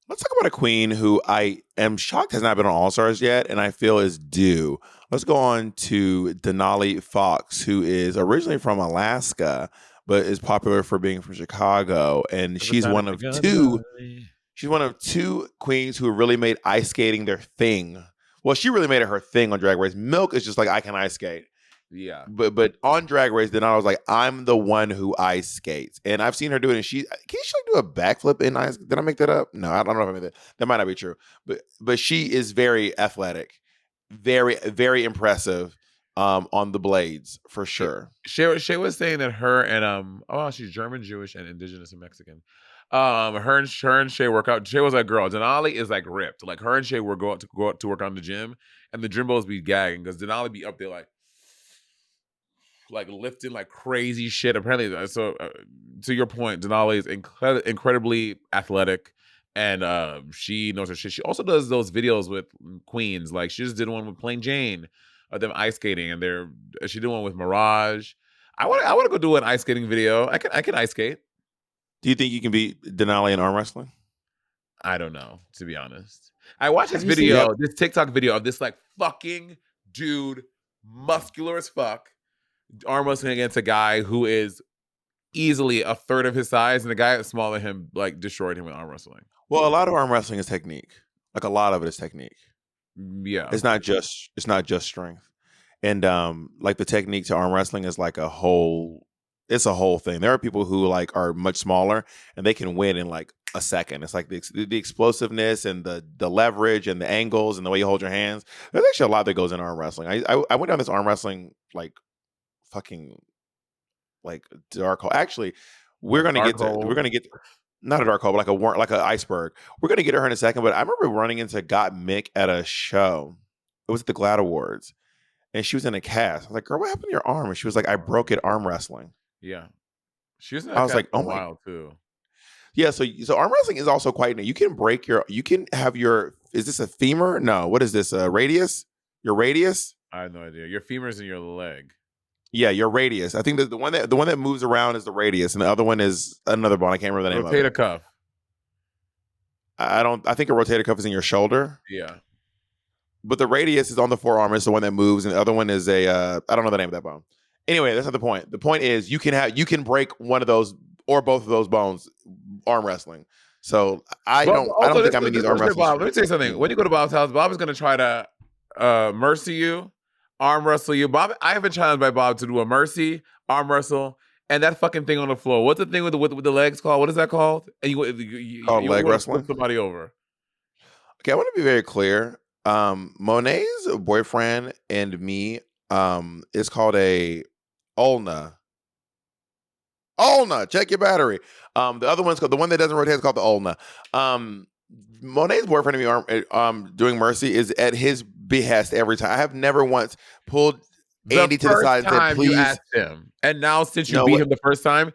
Let's talk about a queen who I am shocked has not been on All Stars yet, and I feel is due. Let's go on to Denali Fox, who is originally from Alaska, but is popular for being from Chicago, and she's one of 2. She's one of 2 queens who really made ice skating their thing. Well, she really made it her thing on Drag Race. Milk is just like, I can ice skate. Yeah. But on Drag Race, then I was like, I'm the one who ice skates. And I've seen her do it. And she like do a backflip in ice? Did I make that up? No, I don't know if I made that. That might not be true. But she is very athletic. Very, very impressive on the blades, for sure. Shay was saying that her and she's German, Jewish, and indigenous and Mexican. Her and Shay work out. Shay was like, girl, Denali is like ripped. Like her and Shay were go out to work on the gym, and the Jimbos be gagging because Denali be up there like lifting like crazy shit. Apparently, so to your point, Denali is incredibly athletic, and she knows her shit. She also does those videos with queens. Like she just did one with Plain Jane of them ice skating, and she did one with Mirage. I want to go do an ice skating video. I can ice skate. Do you think you can beat Denali in arm wrestling? I don't know, to be honest. I watched this video, this TikTok video of this like fucking dude, muscular as fuck, arm wrestling against a guy who is easily a third of his size, and the guy that's smaller than him like destroyed him with arm wrestling. Well, a lot of arm wrestling is technique. Like a lot of it is technique. Yeah. It's not just strength. And like the technique to arm wrestling is like a whole thing. There are people who like are much smaller and they can win in like a second. It's like the explosiveness and the leverage and the angles and the way you hold your hands. There's actually a lot that goes in arm wrestling. I went down this arm wrestling like fucking like dark hole. Actually, we're gonna get not a dark hole, but like an iceberg. We're gonna get her in a second. But I remember running into Got Mick at a show. It was at the GLAAD Awards, and she was in a cast. I was like, "Girl, what happened to your arm?" And she was like, "I broke it arm wrestling." Yeah, she was in I was like, "Oh my!" while too. Yeah, so arm wrestling is also quite new. You can have your. Is this a femur? No, what is this? A radius? Your radius? I have no idea. Your femur's in your leg. Yeah, your radius. I think the one that moves around is the radius, and the other one is another bone. I can't remember the name of Rotator it. cuff. I think a rotator cuff is in your shoulder. Yeah. But the radius is on the forearm. It's the one that moves, and the other one is a I don't know the name of that bone. Anyway, that's not the point. The point is you can break one of those or both of those bones arm wrestling. So I don't think I'm in these arm wrestling. Bob, let me tell you something. When you go to Bob's house, Bob is going to try to mercy you, arm wrestle you. Bob, I have been challenged by Bob to do a mercy, arm wrestle, and that fucking thing on the floor. What's the thing with the legs called? What is that called? And you leg wrestling. Flip somebody over. Okay, I want to be very clear. Monét's boyfriend and me is called a ulna. Ulna, check your battery. The other one's called the one that doesn't rotate is called the ulna. Monét's boyfriend and me are doing mercy is at his behest every time. I have never once pulled Andy to the side and said, "Please." You asked him, and now since you beat him the first time,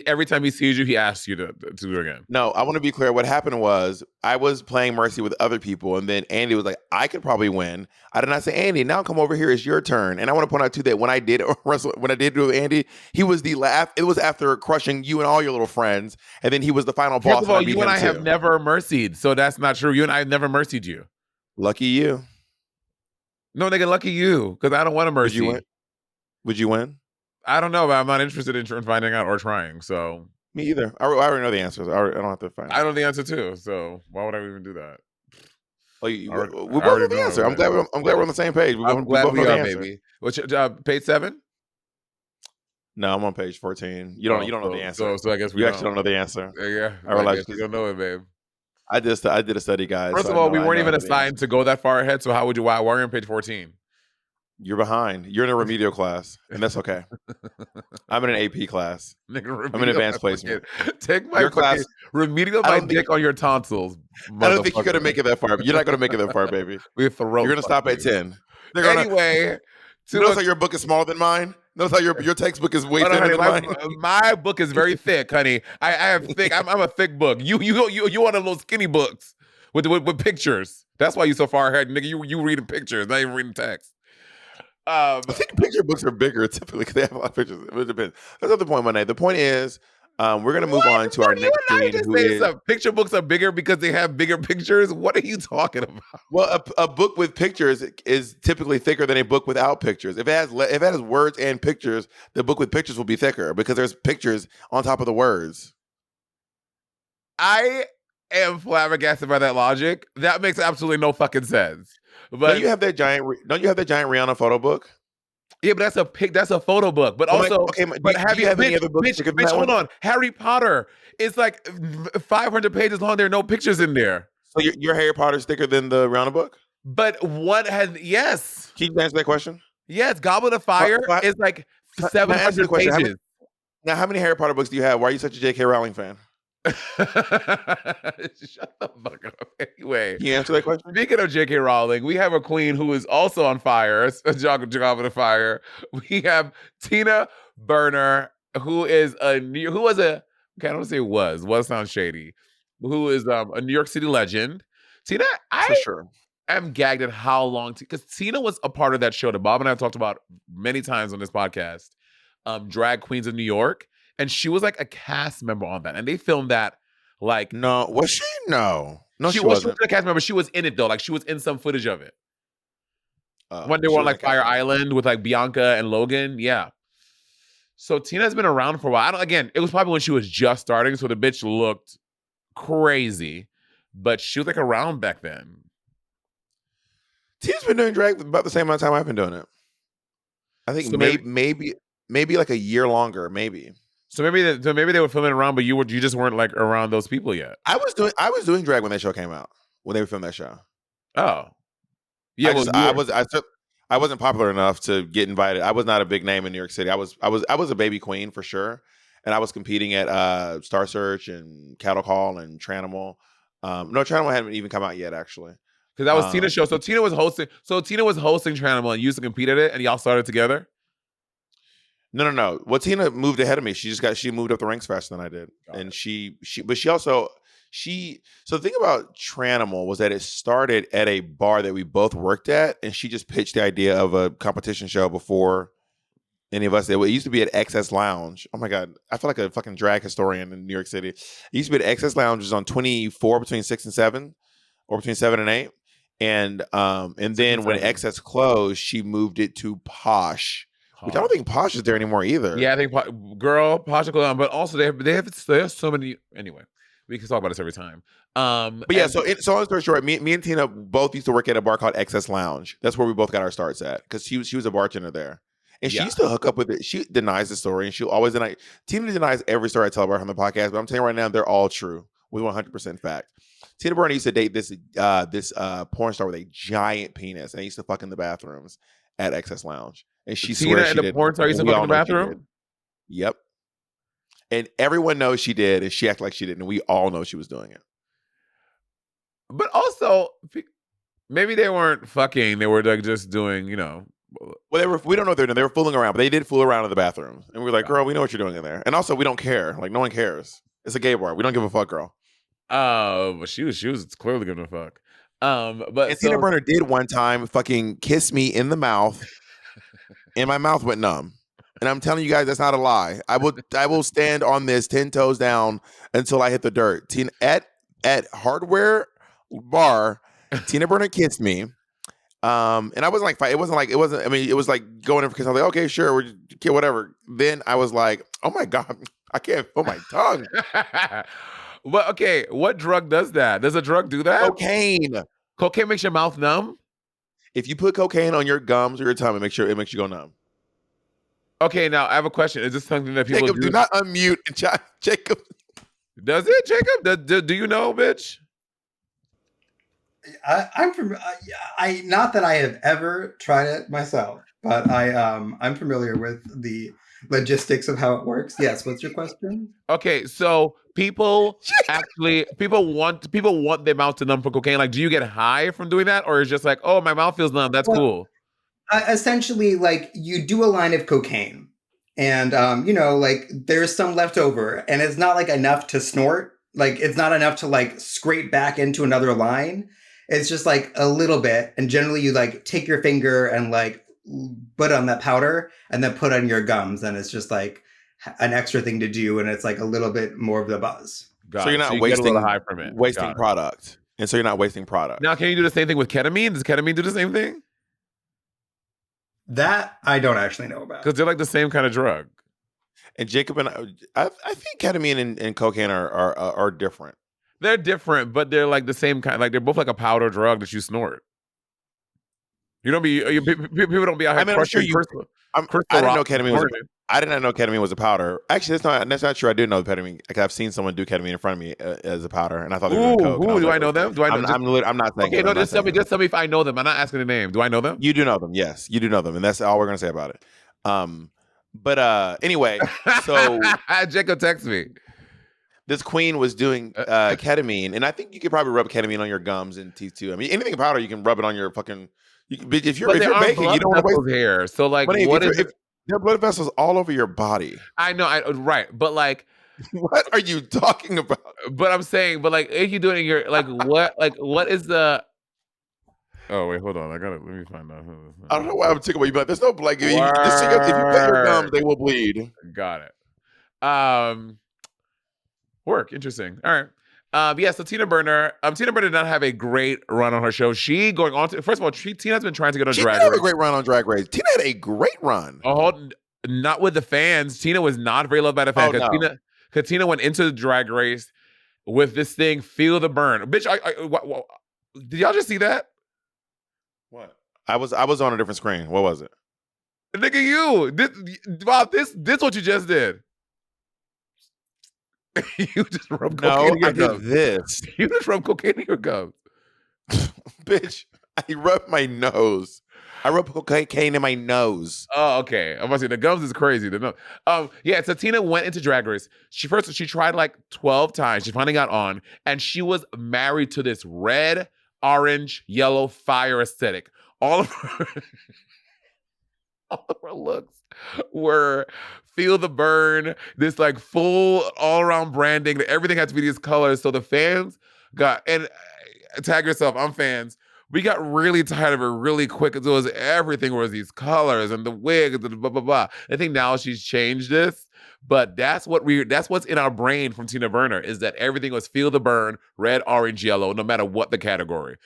every time he sees you, he asks you to do it again. No, I want to be clear. What happened was I was playing mercy with other people, and then Andy was like, "I could probably win." I did not say, "Andy, now come over here. It's your turn." And I want to point out too that when I did wrestle, when I did do it with Andy, he was the laugh. It was after crushing you and all your little friends, and then he was the final boss. First of all, you and I have never mercied, so that's not true. You and I have never mercied you. Lucky you. No, nigga, lucky you, because I don't want to mercy. Would you win? I don't know, but I'm not interested in finding out or trying. So me either. I already know the answers. I don't have to find. I know the answer too. So why would I even do that? We both know the answer. I'm glad we're on the same page. I'm glad we are, baby. What's page 7? No, I'm on page 14. You don't know the answer. So I guess you actually don't know the answer. Yeah, I realize you don't know it, babe. I did a study guide. First of all, we weren't even assigned to go that far ahead. So how would you? Why are you on page 14? You're behind. You're in a remedial class, and that's okay. I'm in an AP class. I'm in advanced placement. Take my class. Remedial my dick on your tonsils. I don't think you're gonna make it that far. You're not gonna make it that far, baby. You're gonna stop at 10. Anyway, notice how your book is smaller than mine. Notice how your textbook is way thinner than mine. My book is very thick, honey. I have thick. I'm a thick book. You want a little skinny books with pictures. That's why you so far ahead, nigga. You reading pictures, not even reading text. I think picture books are bigger typically because they have a lot of pictures. It depends. That's not the point, Monét. The point is, we're gonna move on to our next screen. Picture books are bigger because they have bigger pictures. What are you talking about? Well, a book with pictures is typically thicker than a book without pictures. If it has words and pictures, the book with pictures will be thicker because there's pictures on top of the words. I am flabbergasted by that logic. That makes absolutely no fucking sense. But don't you have that giant Rihanna photo book? Yeah, but that's a photo book. But also, but have you have any other books? Bitch, hold on. Harry Potter is like 500 pages long. There are no pictures in there. So your Harry Potter's thicker than the Rihanna book? But what has yes? Can you answer that question? Yes, Goblet of Fire is like 700 pages. Now, how many Harry Potter books do you have? Why are you such a J.K. Rowling fan? Shut the fuck up. Anyway, can you answer that question? Speaking of J.K. Rowling, we have a queen who is also on fire. A Goblet of Fire. We have Tina Burner, who is I don't say was sounds shady. Who is a New York City legend. Tina, for sure. I'm gagged at how long because Tina was a part of that show that Bob and I have talked about many times on this podcast. Drag Queens of New York. And she was like a cast member on that. And they filmed that like... No, was she? No, she wasn't. She wasn't a cast member. She was in it though. Like she was in some footage of it. When they were on like Fire Island with like Bianca and Logan. Yeah. So Tina's been around for a while. It was probably when she was just starting. So the bitch looked crazy. But she was like around back then. Tina's been doing drag about the same amount of time I've been doing it. I think so maybe like a year longer, maybe. So maybe they were filming around, but you just weren't like around those people yet. I was doing drag when that show came out. When they were filming that show. Oh, yeah. I wasn't popular enough to get invited. I was not a big name in New York City. I was a baby queen for sure, and I was competing at Star Search and Cattle Call and Tranimal. No, Tranimal hadn't even come out yet, actually. Because that was Tina's show. So Tina was hosting. Tranimal and you used to compete at it, and y'all started together. No. Well, Tina moved ahead of me. She moved up the ranks faster than I did, but she also So the thing about Tranimal was that it started at a bar that we both worked at, and she just pitched the idea of a competition show before any of us. It used to be at XS Lounge. Oh my God. I feel like a fucking drag historian in New York City. It used to be at XS Lounge, which is on 24 between 6 and 7, or between 7 and 8. And then when XS closed, she moved it to Posh, which I don't think Posh is there anymore either. Yeah, I think Posh, but also they have so many. Anyway, we can talk about this every time. But yeah, so long story short, me and Tina both used to work at a bar called XS Lounge. That's where we both got our starts at, because she was a bartender there. And she used to hook up with it. She denies the story, and she'll always deny. Tina denies every story I tell about her on the podcast, but I'm telling you right now, they're all true. We 100% fact. Tina Burner used to date this porn star with a giant penis, and they used to fuck in the bathrooms at XS Lounge. And she swears she did. Tina and the porn star used to fuck in the bathroom? Yep. And everyone knows she did, and she acted like she didn't, and we all know she was doing it. But also, maybe they weren't fucking. They were like just doing, Well, we don't know what they're doing. They were fooling around, but they did fool around in the bathroom. And we were like, girl, we know what you're doing in there. And also, we don't care. Like, no one cares. It's a gay bar. We don't give a fuck, girl. But she was clearly giving a fuck. But Tina Burner did one time fucking kiss me in the mouth, and my mouth went numb. And I'm telling you guys, that's not a lie. I will stand on this 10 toes down until I hit the dirt. Tina at Hardware Bar, Tina Burner kissed me. And I wasn't like, it was like going in because I was like, okay, sure, whatever. Then I was like, oh my God, I can't feel my tongue. Well, okay, what drug does that? Does a drug do that? Cocaine. Cocaine makes your mouth numb? If you put cocaine on your gums or your tongue, it makes you go numb. Okay, now I have a question. Is this something that people do not unmute Jacob. Does it, Jacob? Do you know, bitch? I'm from. Not that I have ever tried it myself, but I'm familiar with the logistics of how it works. Yes. What's your question? Okay, so people want their mouth to numb for cocaine. Like, do you get high from doing that, or is just like, oh, my mouth feels numb? That's cool. Essentially, like, you do a line of cocaine, and like, there's some left over, and it's not like enough to snort. Like, it's not enough to like scrape back into another line. It's just like a little bit, and generally you like take your finger and like put on that powder and then put on your gums, and it's just like an extra thing to do, and it's like a little bit more of the buzz. So you're not wasting high from it. Wasting product. And so you're not wasting product. Now, can you do the same thing with ketamine? Does ketamine do the same thing? That I don't actually know about. Because they're like the same kind of drug. And Jacob and I think ketamine and cocaine are different. They're different, but they're like the same kind. Like, they're both like a powder drug that you snort. You don't be people don't be out here. I mean, I'm sure you. I didn't know ketamine was. I did not know ketamine was a powder. Actually, that's not true. I did know ketamine. Like, I've seen someone do ketamine in front of me as a powder, and I thought they were doing coke. Do I know them? Do I know? I'm not saying. Okay, no, just tell me if I know them. I'm not asking the name. Do I know them? You do know them. Yes, you do know them, and that's all we're gonna say about it. But anyway, so Jacob texts me. This queen was doing ketamine, and I think you could probably rub ketamine on your gums and teeth too. I mean, anything powder, you can rub it on your fucking. If you're baking, you don't want to waste hair. So like, what is it? There are blood vessels all over your body. I know, right, but like, what are you talking about? But I'm saying, but like, if you do it in your like, what is the? Oh wait, hold on. Let me find out. I don't know why I'm taking away, but there's no like. If you cut your gums, they will bleed. Got it. Work. Interesting. All right. Yeah, so Tina Burner did not have a great run on her show. She going on to, first of all, Tina's been trying to get on Drag Race. She had a great run on Drag Race. Tina had a great run. Not with the fans. Tina was not very loved by the fans. Because Tina went into the Drag Race with this thing, Feel the Burn. Bitch, did y'all just see that? What? I was on a different screen. What was it? Nigga, you. This what you just did. You just rubbed cocaine in your gums. This. You just rubbed cocaine in your gums. Bitch, I rubbed my nose. I rubbed cocaine in my nose. Oh, okay. I'm about to say, the gums is crazy. Yeah, so Tina went into Drag Race. She tried like 12 times. She finally got on, and she was married to this red, orange, yellow fire aesthetic. All of her... all of her looks were feel the burn, this like full all around branding. Everything had to be these colors. So the fans got, and tag yourself, I'm fans. We got really tired of it really quick. It was everything was these colors and the wigs and blah blah blah. I think now she's changed this, but that's what's in our brain from Tina Burner is that everything was feel the burn, red, orange, yellow, no matter what the category.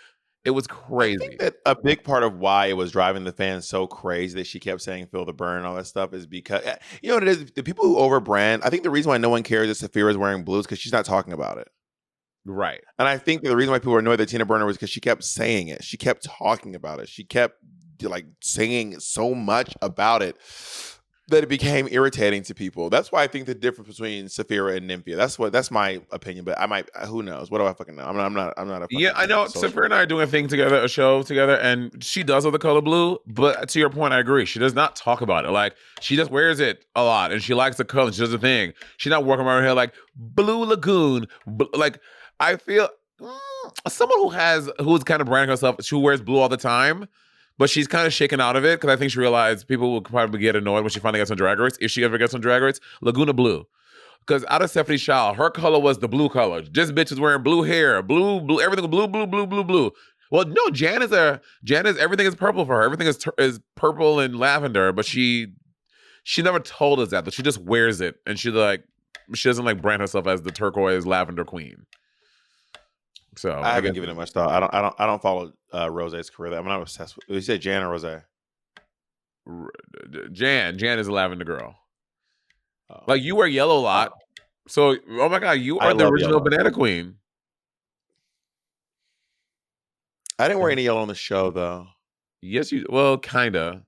It was I think crazy. that a big part of why it was driving the fans so crazy that she kept saying "feel the burn" and all that stuff is because you know what it is. The people who overbrand. I think the reason why no one cares that Saphira is wearing blue is because she's not talking about it. Right. And I think that the reason why people were annoyed that Tina Burner was because she kept saying it. She kept talking about it. She kept like saying so much about it that it became irritating to people. That's why I think the difference between Saphira and Nymphia. That's my opinion. But I might. Who knows? What do I fucking know? I'm not a fucking Yeah, I know. social- Saphira and I are doing a thing together, a show together, and she does have the color blue. But to your point, I agree. She does not talk about it. Like she just wears it a lot, and she likes the color. She does the thing. She's not walking around her head like Blue Lagoon. Like I feel someone who's kind of branding herself. She wears blue all the time. But she's kind of shaken out of it because I think she realized people will probably get annoyed when she finally gets on Drag Race. If she ever gets on Drag Race, Laguna Blue. Because out of Stephanie Shaw, her color was the blue color. This bitch is wearing blue hair, blue, everything blue, blue, blue, blue, blue. Well, no, Jan is everything is purple for her. Everything is purple and lavender, but she never told us that, but she just wears it. And she doesn't like brand herself as the turquoise lavender queen. So I haven't given it much thought. I don't follow Rose's career. I'm not obsessed with. You said Jan or Rose? Jan is a lavender girl. Oh. Like you wear yellow a lot. So oh my god, you are the original yellow. Banana queen. I didn't wear any yellow on the show though. Yes, you well, kinda.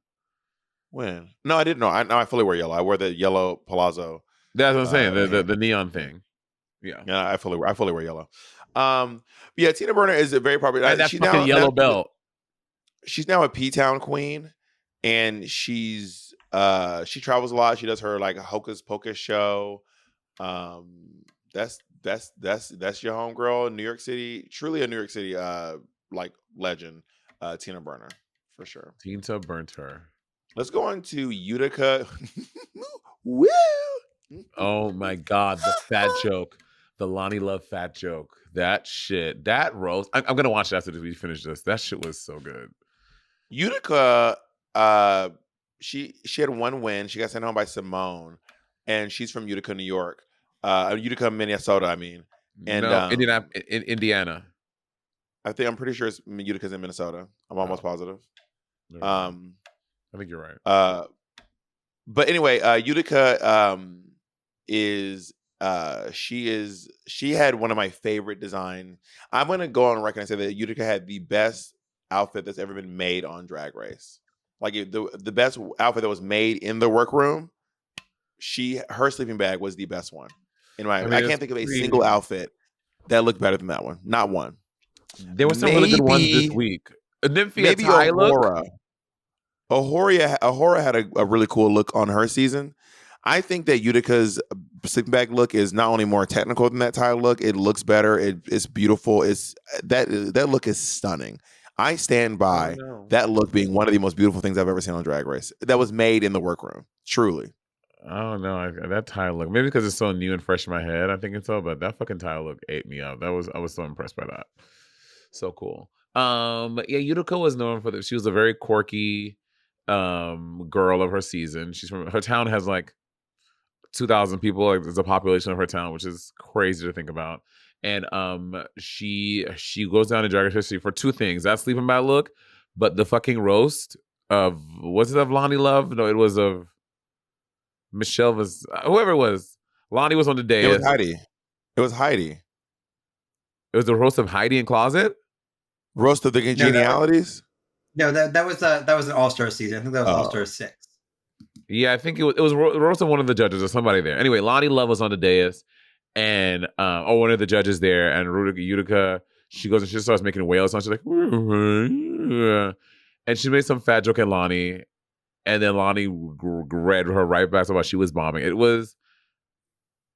When? No, I didn't know. I fully wear yellow. I wear the yellow palazzo. That's what I'm saying. The neon thing. Yeah. Yeah, I fully wear yellow. Yeah, Tina Burner is a very popular. And that's she's fucking now, yellow belt. She's now a P-Town queen, and she travels a lot. She does her like Hocus Pocus show. That's your homegirl, New York City. Truly a New York City like legend, Tina Burner for sure. Tina burnt her. Let's go on to Utica. Woo! Oh my god, the fat joke. The Lonnie Love fat joke. That shit. That roast. I'm gonna watch it after we finish this. That shit was so good. Utica, she had one win. She got sent home by Simone, and she's from Utica, New York. Utica, Minnesota. I mean, and no, Indiana. I'm pretty sure Utica's in Minnesota. I'm almost positive. I think you're right. But anyway, Utica she had one of my favorite design. I'm gonna go on record and say that Utica had the best outfit that's ever been made on Drag Race. Like the best outfit that was made in the workroom. Her sleeping bag was the best one. I can't think of a single outfit that looked better than that one. Not one. There were some really good ones this week. Maybe Ahura. Ahura had a really cool look on her season. I think that Utica's sleeping bag look is not only more technical than that tie look, it looks better. It's beautiful. That look is stunning. I stand by that look being one of the most beautiful things I've ever seen on Drag Race. That was made in the workroom. Truly. I don't know. That tie look, maybe because it's so new and fresh in my head, I think it's so, but that fucking tie look ate me up. I was so impressed by that. So cool. Yeah, Utica was known for she was a very quirky girl of her season. She's from her town has like 2,000 people. Like, there's a population of her town, which is crazy to think about. And she goes down in Drag Race history for two things: that sleeping bag look, but the fucking roast of was it of Lonnie Love? No, it was of Michelle was whoever it was. Lonnie was on the day. It was Heidi. It was the roast of Heidi in Closet. Roast of the Congenialities. No, that was an All-Star season. I think that was All-Star 6. Yeah, I think it was roast of one of the judges or somebody there. Anyway, Lonnie Love was on the dais, and one of the judges there, and Utica, she goes and she starts making whale sounds. She's like, and she made some fat joke at Lonnie, and then Lonnie read her right back about she was bombing. It was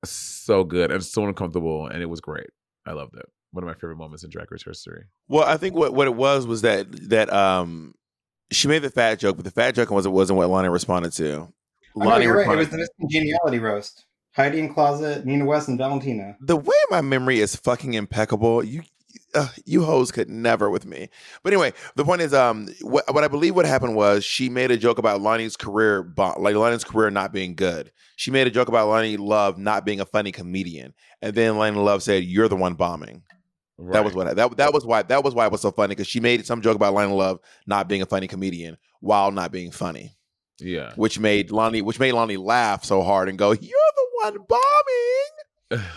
so good and so uncomfortable, and it was great. I loved it. One of my favorite moments in Drag Race history. Well, I think what it was that She made the fat joke, but the fat joke wasn't what Lonnie responded to. Oh, no, you're right. It was the miscongeniality roast. Heidi in Closet, Nina West, and Valentina. The way my memory is fucking impeccable, you hoes could never with me. But anyway, the point is, what I believe what happened was she made a joke about Lonnie's career, like Lonnie's career not being good. She made a joke about Lonnie Love not being a funny comedian, and then Lonnie Love said, "You're the one bombing." Right. That was what that was why it was so funny, because she made some joke about Lonnie Love not being a funny comedian while not being funny. Yeah, which made Lonnie laugh so hard and go, "You're the one bombing."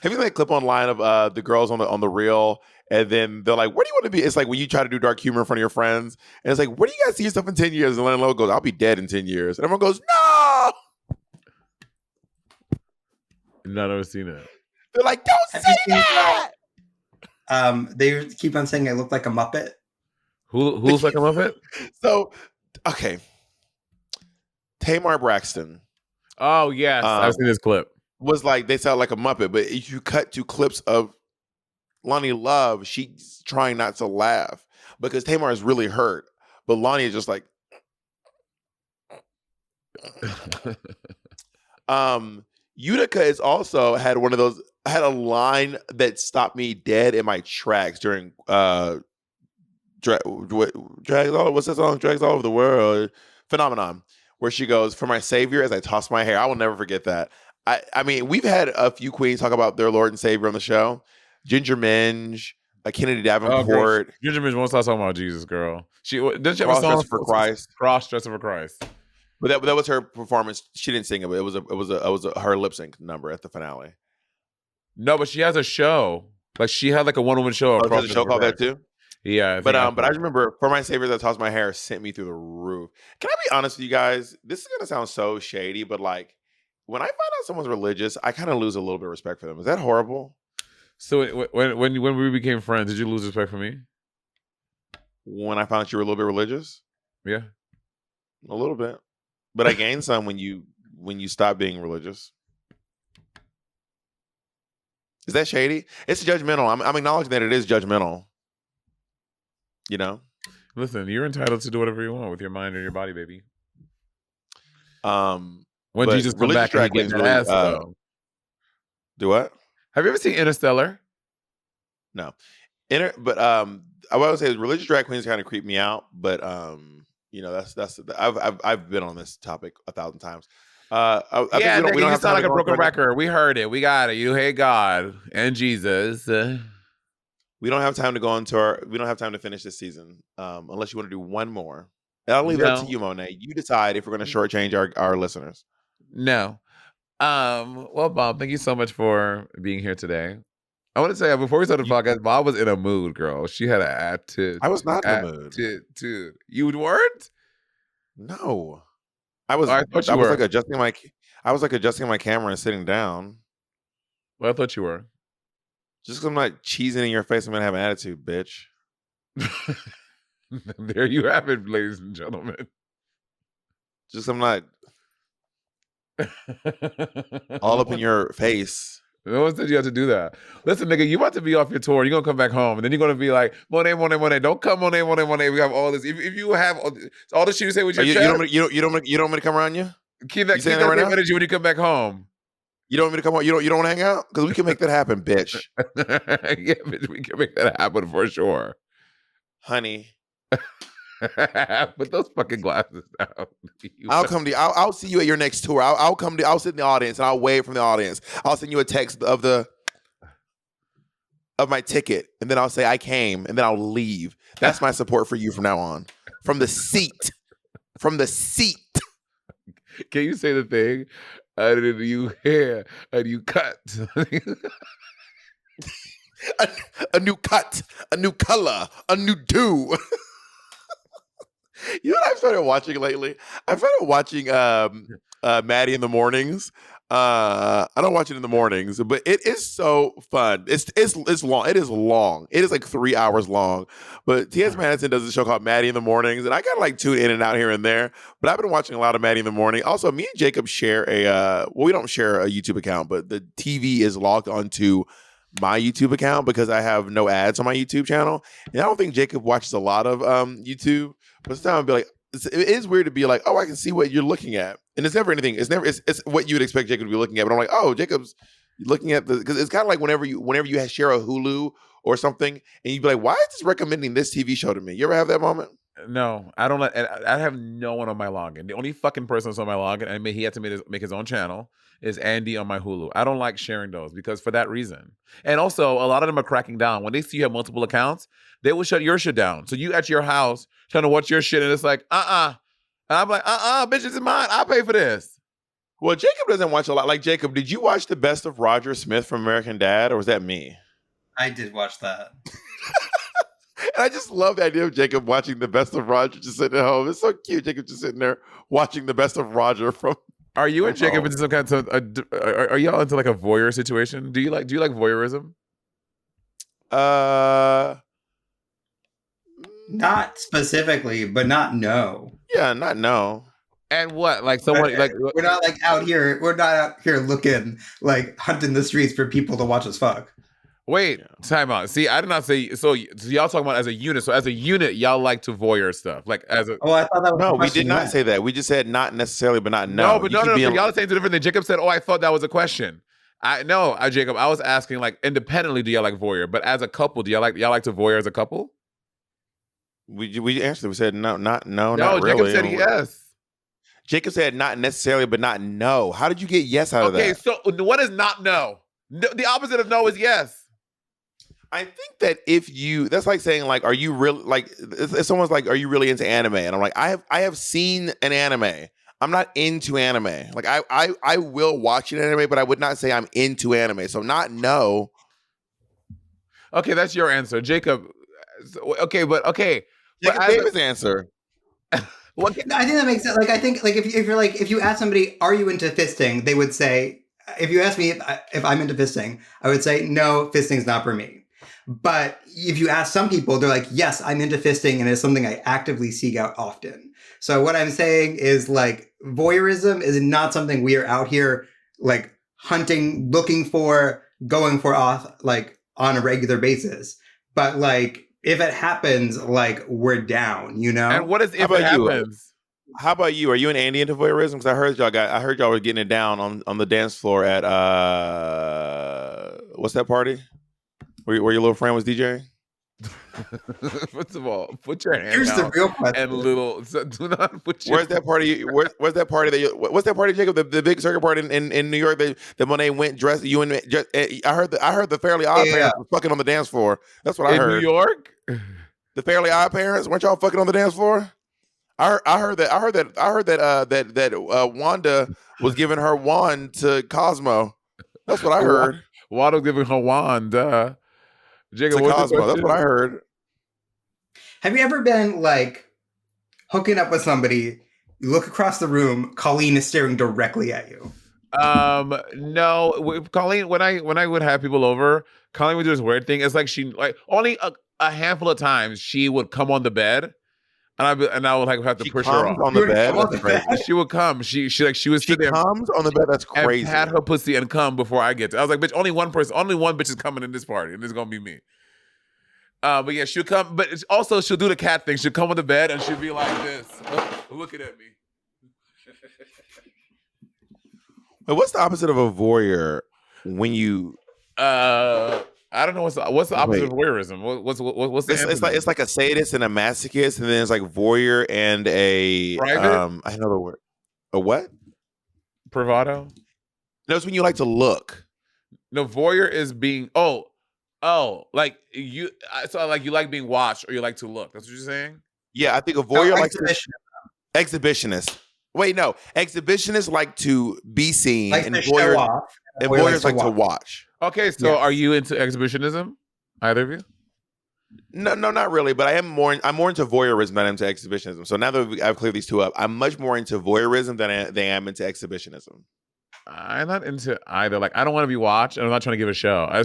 Have you seen that clip online of the girls on the reel, and then they're like, "Where do you want to be?" It's like when you try to do dark humor in front of your friends, and it's like, "Where do you guys see yourself in 10 years?" And Lonnie Love goes, "I'll be dead in 10 years," and everyone goes, "No." No, I've never seen it. They're like, "Don't say that." They keep on saying I look like a Muppet. Who's like a Muppet? So, okay. Tamar Braxton. Oh, yes. I've seen this clip. Was like, they sound like a Muppet, but if you cut to clips of Lonnie Love, she's trying not to laugh because Tamar is really hurt. But Lonnie is just like, Utica is also had one of those, had a line that stopped me dead in my tracks during Drags all, what's that song? Drags All Over the World, Phenomenon, where she goes, "For my savior as I toss my hair." I will never forget that. I mean, we've had a few queens talk about their Lord and Savior on the show. Ginger Minge, Kennedy Davenport. Oh, Ginger Minge won't stop talking about Jesus, girl. Didn't she have a Cross song for Christ? Cross Dresser for Christ. But that was her performance. She didn't sing it, but it was her lip sync number at the finale. No, but she has a show. Like she had like a one-woman show. Oh, there's a show called that too. Yeah, but I remember "For My Savior That Tossed My Hair" sent me through the roof. Can I be honest with you guys? This is gonna sound so shady, but like when I find out someone's religious, I kind of lose a little bit of respect for them. Is that horrible? So when we became friends, did you lose respect for me? When I found out you were a little bit religious? Yeah, a little bit. But I gained some when you stop being religious. Is that shady? It's judgmental. I'm acknowledging that it is judgmental. You know? Listen, you're entitled to do whatever you want with your mind or your body, baby. When Jesus comes back and he gets that ass, though. Do what? Have you ever seen Interstellar? No. But I would say religious drag queens kind of creep me out, but you know, that's I've been on this topic 1,000 times. I think we don't you have sound like a broken record. record. We heard it. We got it. You hate God and Jesus. We don't have time to go into we don't have time to finish this season unless you want to do one more. And I'll leave that to you, Monét. You decide if we're going to shortchange our listeners. No. Well, Bob, thank you so much for being here today. I want to say before we started the podcast, Bob was in a mood, girl. She had an attitude. I was not in the mood. Dude, you weren't? No. I was like adjusting my camera and sitting down. Well, I thought you were. Just because I'm not cheesing in your face, I'm gonna have an attitude, bitch. There you have it, ladies and gentlemen. Just I'm not all up in your face. No one said you have to do that. Listen, nigga, you about to be off your tour. You're going to come back home. And then you're going to be like, Monét. Don't come, Monét. We have all this. If you have all the shit you say with your chest. You don't want me to come around you? Keep that same energy when you come back home. You don't want me to come on? You don't want to hang out? Because we can make that happen, bitch. Yeah, bitch, we can make that happen for sure. Honey. Put those fucking glasses down. I'll come to you. I'll see you at your next tour. I'll come to. I'll sit in the audience and I'll wave from the audience. I'll send you a text of my ticket, and then I'll say I came, and then I'll leave. That's my support for you from now on. From the seat. From the seat. Can you say the thing? A new hair, a new cut. a new cut, a new color, a new do. You know what I've started watching lately? I've started watching Maddie in the mornings. I don't watch it in the mornings, but it is so fun. It's long. It is long. It is like 3 hours long. But T.S. Madison does a show called Maddie in the Mornings, and I kind of like tune in and out here and there. But I've been watching a lot of Maddie in the Morning. Also, me and Jacob share we don't share a YouTube account, but the TV is logged onto my YouTube account because I have no ads on my YouTube channel, and I don't think Jacob watches a lot of YouTube. But sometimes I'll be like, it is weird to be like, oh, I can see what you're looking at, and it's never anything. It's what you would expect Jacob to be looking at. But I'm like, oh, Jacob's looking at because it's kind of like whenever you share a Hulu or something, and you'd be like, why is this recommending this TV show to me? You ever have that moment? No, I don't. I have no one on my login. The only fucking person that's on my login, and he had to make his own channel, is Andy on my Hulu. I don't like sharing those because for that reason. And also, a lot of them are cracking down. When they see you have multiple accounts, they will shut your shit down. So you at your house trying to watch your shit, and it's like, And I'm like, bitch, it's mine. I'll pay for this. Well, Jacob doesn't watch a lot. Like, Jacob, did you watch the best of Roger Smith from American Dad, or was that me? I did watch that. And I just love the idea of Jacob watching the best of Roger just sitting at home. It's so cute. Jacob just sitting there watching the best of Roger from. Are you and Jacob into some kind of? Are y'all into like a voyeur situation? Do you like voyeurism? Not specifically, but not no. Yeah, not no. And what? Like someone like we're not like out here. We're not out here looking like hunting the streets for people to watch us fuck. Wait, time out. See, I did not say so y'all talking about as a unit. So as a unit, y'all like to voyeur stuff. Like as a I thought that was no, we did not say that. We just said not necessarily, but not no. No, but no. Y'all are saying two different things. Jacob said, "Oh, I thought that was a question." Jacob, I was asking like independently, do y'all like voyeur? But as a couple, do y'all like to voyeur as a couple? We answered. We said no, not Jacob really. said yes. Jacob said not necessarily, but not no. How did you get yes out of that? Okay, so what is not no? The opposite of no is yes. I think that that's like saying like, are you really like? If someone's like, are you really into anime? And I'm like, I have seen an anime. I'm not into anime. Like I will watch an anime, but I would not say I'm into anime. So not no. Okay, that's your answer, Jacob. Okay. Jacob gave his answer. I think that makes sense. Like, I think, like, if you ask somebody, "Are you into fisting?" They would say, if you ask me if I'm into fisting, I would say, "No, fisting's not for me." But if you ask some people, they're like, "Yes, I'm into fisting, and it's something I actively seek out often." So what I'm saying is, like, voyeurism is not something we are out here like hunting, looking for, going for off like on a regular basis. But like, if it happens, like, we're down, you know? And what is if it happens? How about you? Are you and Andy into voyeurism? Because I heard y'all were getting it down on the dance floor at what's that party? Where your little friend was DJing? First of all, put your hand Here's down the real question. and do not put your Where's that party? Where's that party what's that party, Jacob? The big circuit party in New York that Monét went dressed you and I heard the Fairly Odd Parents were fucking on the dance floor. That's what I heard. In New York? The Fairly Odd Parents weren't y'all fucking on the dance floor? I heard that Wanda was giving her wand to Cosmo. That's what I heard. Wanda was giving her wand. Jacob, to Cosmo. That's what I heard. Have you ever been like hooking up with somebody? You look across the room. Colleen is staring directly at you. No. Colleen, when I would have people over, Colleen would do this weird thing. It's like she only a handful of times she would come on the bed. And I would like have to push her off on the bed. That's crazy. She would come. She was She comes on the bed. That's crazy. And pat her pussy and come before I get to. I was like, bitch, only one bitch is coming in this party, and it's gonna be me. But yeah, she'll come. But it's also she'll do the cat thing. She'll come on the bed and she'll be like this, looking at me. But what's the opposite of a voyeur when you? I don't know what's the opposite of voyeurism. What's the it's like a sadist and a masochist, and then it's like voyeur and a private. I know the word. A what? Bravado. No, it's when you like to look. No, voyeur is being like you. So like you like being watched or you like to look. That's what you're saying. Yeah, I think a voyeur likes exhibitionist. Wait, no, exhibitionists like to be seen, like and voyeurs like to watch. Okay, so are you into exhibitionism? Either of you? No, not really. But I'm more into voyeurism than I am into exhibitionism. So now that I've cleared these two up, I'm much more into voyeurism than I am into exhibitionism. I'm not into either. Like, I don't want to be watched, and I'm not trying to give a show. I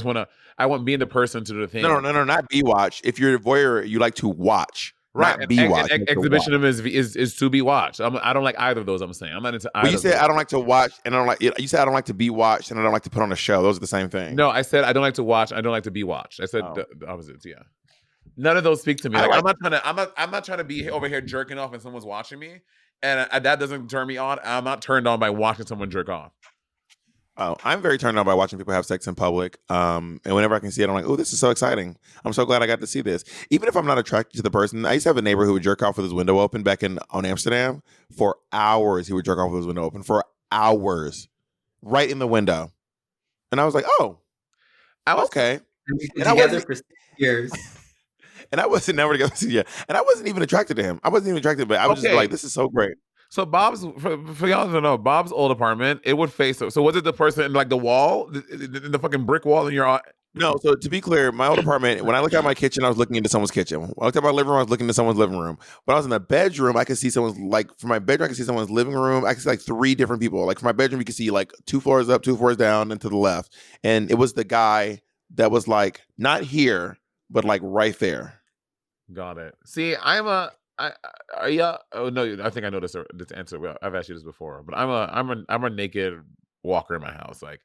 want being the person to do the thing. No, not be watched. If you're a voyeur, you like to watch. Right, not be watched. and exhibitionism is to be watched. I don't like either of those. I'm saying I'm not into either. But you said I don't like to watch, and I don't like. You said I don't like to be watched, and I don't like to put on a show. Those are the same thing. No, I said I don't like to watch. I don't like to be watched. I said the opposites. Yeah, none of those speak to me. Like, I'm not trying to be over here jerking off and someone's watching me, and that doesn't turn me on. I'm not turned on by watching someone jerk off. Oh, I'm very turned on by watching people have sex in public. And whenever I can see it, I'm like, oh, this is so exciting. I'm so glad I got to see this. Even if I'm not attracted to the person. I used to have a neighbor who would jerk off with his window open back on Amsterdam for hours. He would jerk off with his window open for hours, right in the window. And I was like, oh, okay. And I was for 6 years. And I wasn't never together. Yeah. And I wasn't even attracted to him. I wasn't even attracted, but I was just like, this is so great. So Bob's, for y'all to know, Bob's old apartment, it would face. So was it the person in like the wall, the fucking brick wall in your? No. So to be clear, my old apartment, when I looked at my kitchen, I was looking into someone's kitchen. When I looked at my living room, I was looking into someone's living room. When I was in the bedroom, I could see someone's, like, from my bedroom, I could see someone's living room. I could see like 3 different people. Like from my bedroom, you could see like 2 floors up, 2 floors down, and to the left. And it was the guy that was like not here, but like right there. Got it. See, yeah. Oh no, I think I know this answer. Well, I've asked you this before, but I'm a naked walker in my house. Like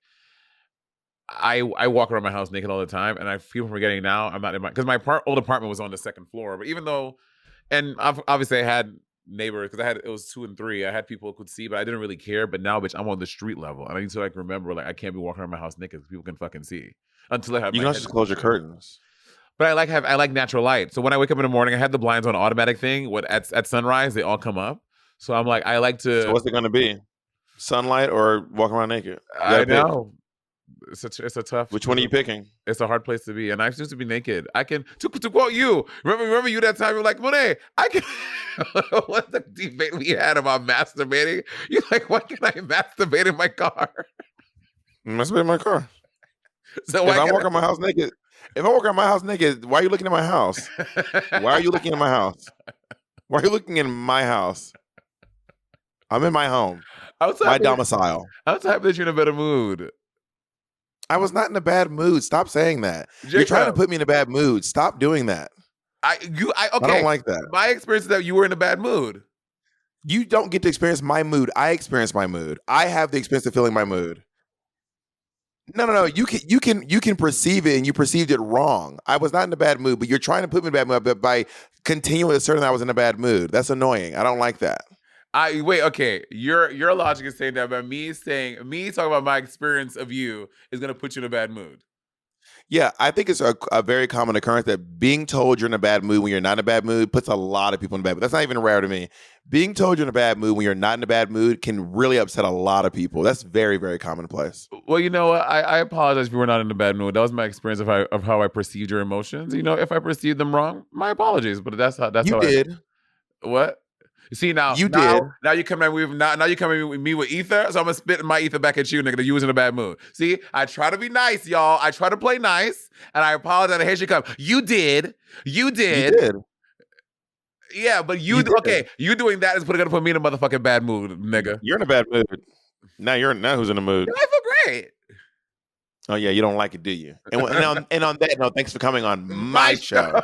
I walk around my house naked all the time, and I feel forgetting now I'm not in my, because my old apartment was on the 2nd floor. But even though, and obviously I had neighbors, because it was 2 and 3. I had people who could see, but I didn't really care. But now, bitch, I'm on the street level, and I need to like remember, like, I can't be walking around my house naked because people can fucking see until I have. You can also just close your curtains. But I like natural light. So when I wake up in the morning, I have the blinds on automatic thing. At sunrise, they all come up. So I'm like, I like to. So what's it going to be? Sunlight or walking around naked? I know. It's a tough. Which one are you picking? It's a hard place to be, and I choose to be naked. I can to quote you. Remember you that time you were like, Monét, I can. What's the debate we had about masturbating? You're like, why can I masturbate in my car? Masturbate in my car. So if I walk around my house naked. If I walk around my house naked, why are you looking at my house? Why are you looking at my house? Why are you looking in my house? I'm in my home. My domicile. I was happy that you're in a better mood. I was not in a bad mood. Stop saying that. Jacob. You're trying to put me in a bad mood. Stop doing that. Okay. I don't like that. My experience is that you were in a bad mood. You don't get to experience my mood. I experience my mood. I have the experience of feeling my mood. No. You can perceive it, and you perceived it wrong. I was not in a bad mood, but you're trying to put me in a bad mood by continually asserting that I was in a bad mood. That's annoying. I don't like that. Wait, okay. Your logic is saying that, but me talking about my experience of you is gonna put you in a bad mood. Yeah, I think it's a very common occurrence that being told you're in a bad mood when you're not in a bad mood puts a lot of people in a bad mood. That's not even rare to me. Being told you're in a bad mood when you're not in a bad mood can really upset a lot of people. That's very, very commonplace. Well, you know what? I apologize if you were not in a bad mood. That was my experience of how I perceived your emotions. You know, if I perceived them wrong, my apologies. But that's how you did. What? See now you did. Now you come at me with now you coming with me with ether, so I'm gonna spit my ether back at you, nigga. That you was in a bad mood. See, I try to be nice, y'all. I try to play nice, and I apologize. And here she comes. You did. Yeah, but you okay? You doing that is gonna put me in a motherfucking bad mood, nigga. You're in a bad mood. Now who's in a mood? I feel great. Oh yeah, you don't like it, do you? And on that note, thanks for coming on my show.